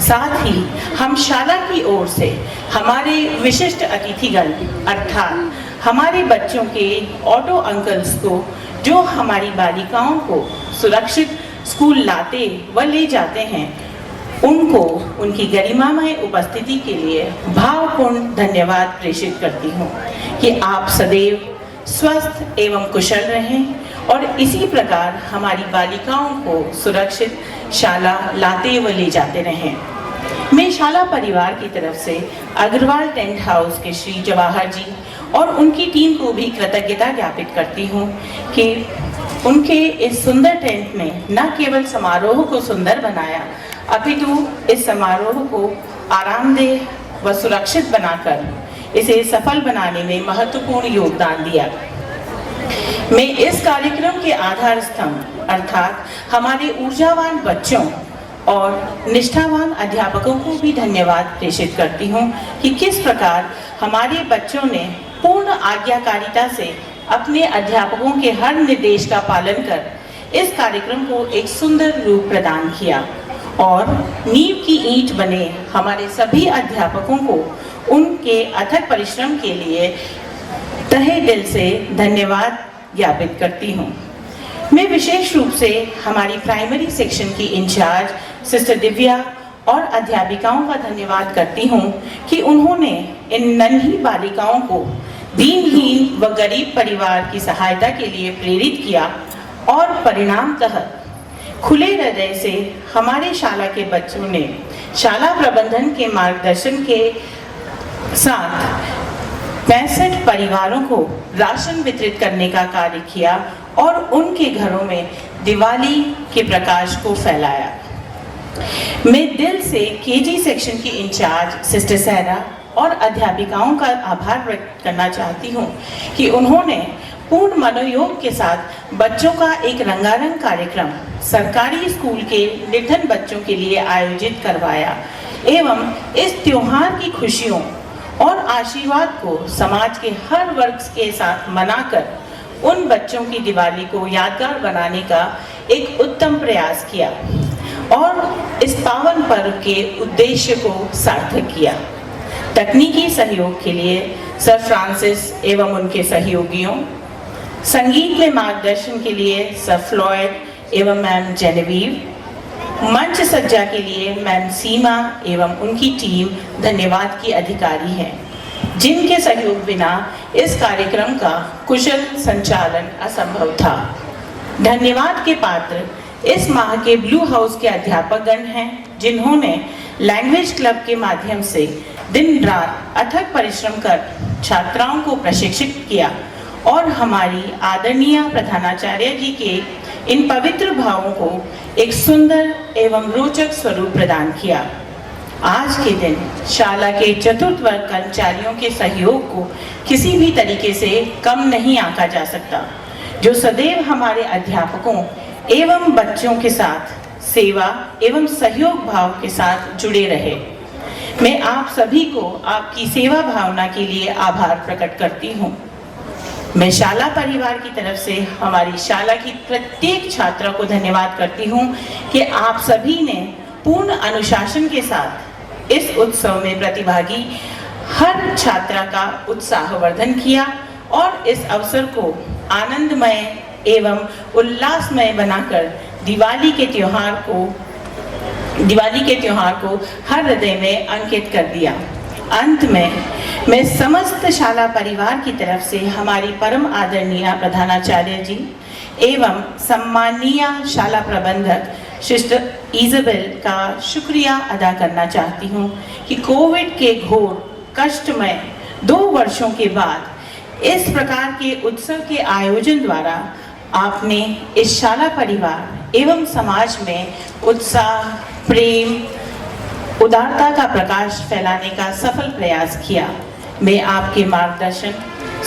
साथ ही हम शाला की ओर से हमारे विशिष्ट अतिथिगण अर्थात हमारे बच्चों के ऑटो अंकल्स को, जो हमारी बालिकाओं को सुरक्षित स्कूल लाते व ले जाते हैं, उनको उनकी गरिमामय उपस्थिति के लिए भावपूर्ण धन्यवाद प्रेषित करती हूँ कि आप सदैव स्वस्थ एवं कुशल रहें और इसी प्रकार हमारी बालिकाओं को सुरक्षित शाला लाते व ले जाते रहें। मैं शाला परिवार की तरफ से अग्रवाल टेंट हाउस के श्री जवाहर जी और उनकी टीम को भी कृतज्ञता ज्ञापित करती हूँ कि उनके इस सुंदर टेंट ने न केवल समारोह को सुंदर बनाया, अपितु इस समारोह को आरामदेह व सुरक्षित बनाकर इसे सफल बनाने में महत्वपूर्ण योगदान दिया। मैं इस कार्यक्रम के आधार स्तंभ अर्थात हमारे ऊर्जावान बच्चों और निष्ठावान अध्यापकों को भी धन्यवाद प्रेषित करती हूँ कि किस प्रकार हमारे बच्चों ने पूर्ण आज्ञाकारिता से अपने अध्यापकों के हर निर्देश का पालन कर इस कार्यक्रम को एक सुंदर रूप प्रदान किया और नींव की ईंट बने हमारे सभी अध्यापकों को उनके अथक परिश्रम के लिए तहे दिल से धन्यवाद ज्ञापित करती हूँ। मैं विशेष रूप से हमारी प्राइमरी सेक्शन की इंचार्ज सिस्टर दिव्या और अध्यापिकाओं का धन्यवाद करती हूँ कि उन्होंने इन नन्ही बालिकाओं को दीनहीन व गरीब परिवार की सहायता के लिए प्रेरित किया और परिणामतः खुले हृदय से हमारे शाला के बच्चों ने शाला प्रबंधन के मार्गदर्शन के साथ 65 परिवारों को राशन वितरित करने का कार्य किया और उनके घरों में दिवाली के प्रकाश को फैलाया। मैं दिल से केजी सेक्शन की इंचार्ज सिस्टर सहरा और अध्यापिकाओं का आभार व्यक्त करना चाहती हूँ कि उन्होंने पूर्ण मनोयोग के साथ बच्चों का एक रंगारंग कार्यक्रम सरकारी स्कूल के निर्धन बच्चों के लिए आयोजित करवाया एवं इस त्योहार की खुशियों और आशीर्वाद को समाज के हर वर्ग के साथ मनाकर उन बच्चों की दिवाली को यादगार बनाने का एक उत्तम प्रयास किया और इस पावन पर्व के उद्देश्य को सार्थक किया। तकनीकी सहयोग के लिए सर फ्रांसिस एवं उनके सहयोगियों, संगीत में मार्गदर्शन के लिए सर फ्लॉयड एवं मैम जेनेविव, मंच सज्जा के लिए मैम सीमा एवं उनकी टीम धन्यवाद की अधिकारी हैं, जिनके सहयोग बिना इस कार्यक्रम का कुशल संचालन असंभव था। धन्यवाद के पात्र इस माह के ब्लू हाउस के अध्यापकगण हैं, जिन्होंने लैंग्वेज क्लब के माध्यम से दिन रात अथक परिश्रम कर छात्राओं को प्रशिक्षित किया और हमारी आदरणीय प्रधानाचार्य जी के इन पवित्र भावों को एक सुंदर एवं रोचक स्वरूप प्रदान किया। आज के दिन शाला के चतुर्थ वर्ग कर्मचारियों के सहयोग को किसी भी तरीके से कम नहीं आंका जा सकता, जो सदैव हमारे अध्यापकों एवं बच्चों के साथ सेवा एवं सहयोग भाव के साथ जुड़े रहे। मैं आप सभी को आपकी सेवा भावना के लिए आभार प्रकट करती हूँ। मैं शाला परिवार की तरफ से हमारी शाला की प्रत्येक छात्रा को धन्यवाद करती हूँ कि आप सभी ने पूर्ण अनुशासन के साथ इस उत्सव में प्रतिभागी हर छात्रा का उत्साहवर्धन किया और इस अवसर को आनंदमय एवं उल्लासमय बनाकर दिवाली के त्योहार को हर हृदय में अंकित कर दिया। अंत में मैं समस्त शाला परिवार की तरफ से हमारी परम आदरणीय प्रधानाचार्य जी एवं सम्माननीय शाला प्रबंधक सिस्टर इज़ाबेल का शुक्रिया अदा करना चाहती हूँ कि कोविड के घोर कष्टमय 2 वर्षों के बाद इस प्रकार के उत्सव के आयोजन द्वारा आपने इस शाला परिवार एवं समाज में उत्साह, प्रेम, उदारता का प्रकाश फैलाने का सफल प्रयास किया। मैं आपके मार्गदर्शन,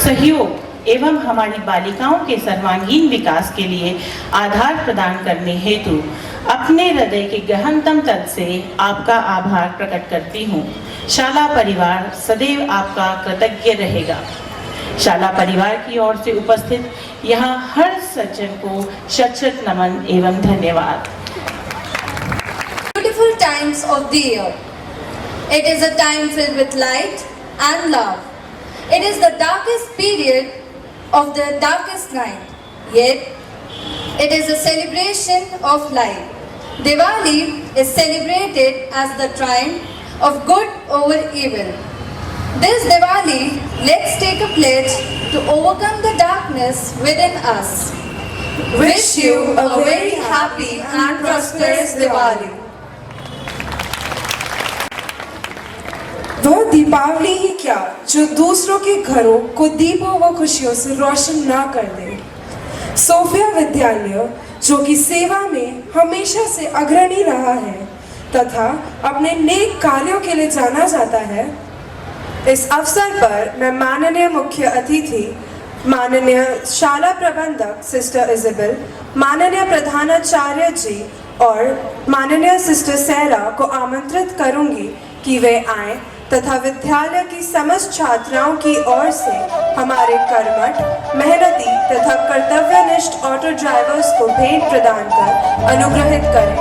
सहयोग एवं हमारी बालिकाओं के सर्वांगीण विकास के लिए आधार प्रदान करने हेतु अपने हृदय के गहनतम तल से आपका आभार प्रकट करती हूँ। शाला परिवार सदैव आपका कृतज्ञ रहेगा। शाला परिवार की ओर से उपस्थित यहाँ हर सज्जन को शत शत नमन एवं धन्यवाद। Beautiful times of the year. It is a time filled with light and love. It is the darkest period of the darkest night. Yet, it is a celebration of light. Diwali is celebrated as the triumph of good over evil. This Diwali, let's take a pledge to overcome the darkness within us. Wish you a very happy and prosperous Diwali. वह दीपावली ही क्या जो दूसरों के घरों को दीपों व खुशियों से रोशन ना कर दे। सोफिया विद्यालय जो कि सेवा में हमेशा से अग्रणी रहा है तथा अपने नेक कार्यों के लिए जाना जाता है, इस अवसर पर मैं माननीय मुख्य अतिथि, माननीय शाला प्रबंधक सिस्टर इज़ाबेल, माननीय प्रधानाचार्य जी और माननीय सिस्टर सैरा को आमंत्रित करूंगी कि वे आएं तथा विद्यालय की समस्त छात्राओं की ओर से हमारे कर्मठ, मेहनती तथा कर्तव्यनिष्ठ ऑटो ड्राइवर्स को भेंट प्रदान कर अनुग्रहित करें।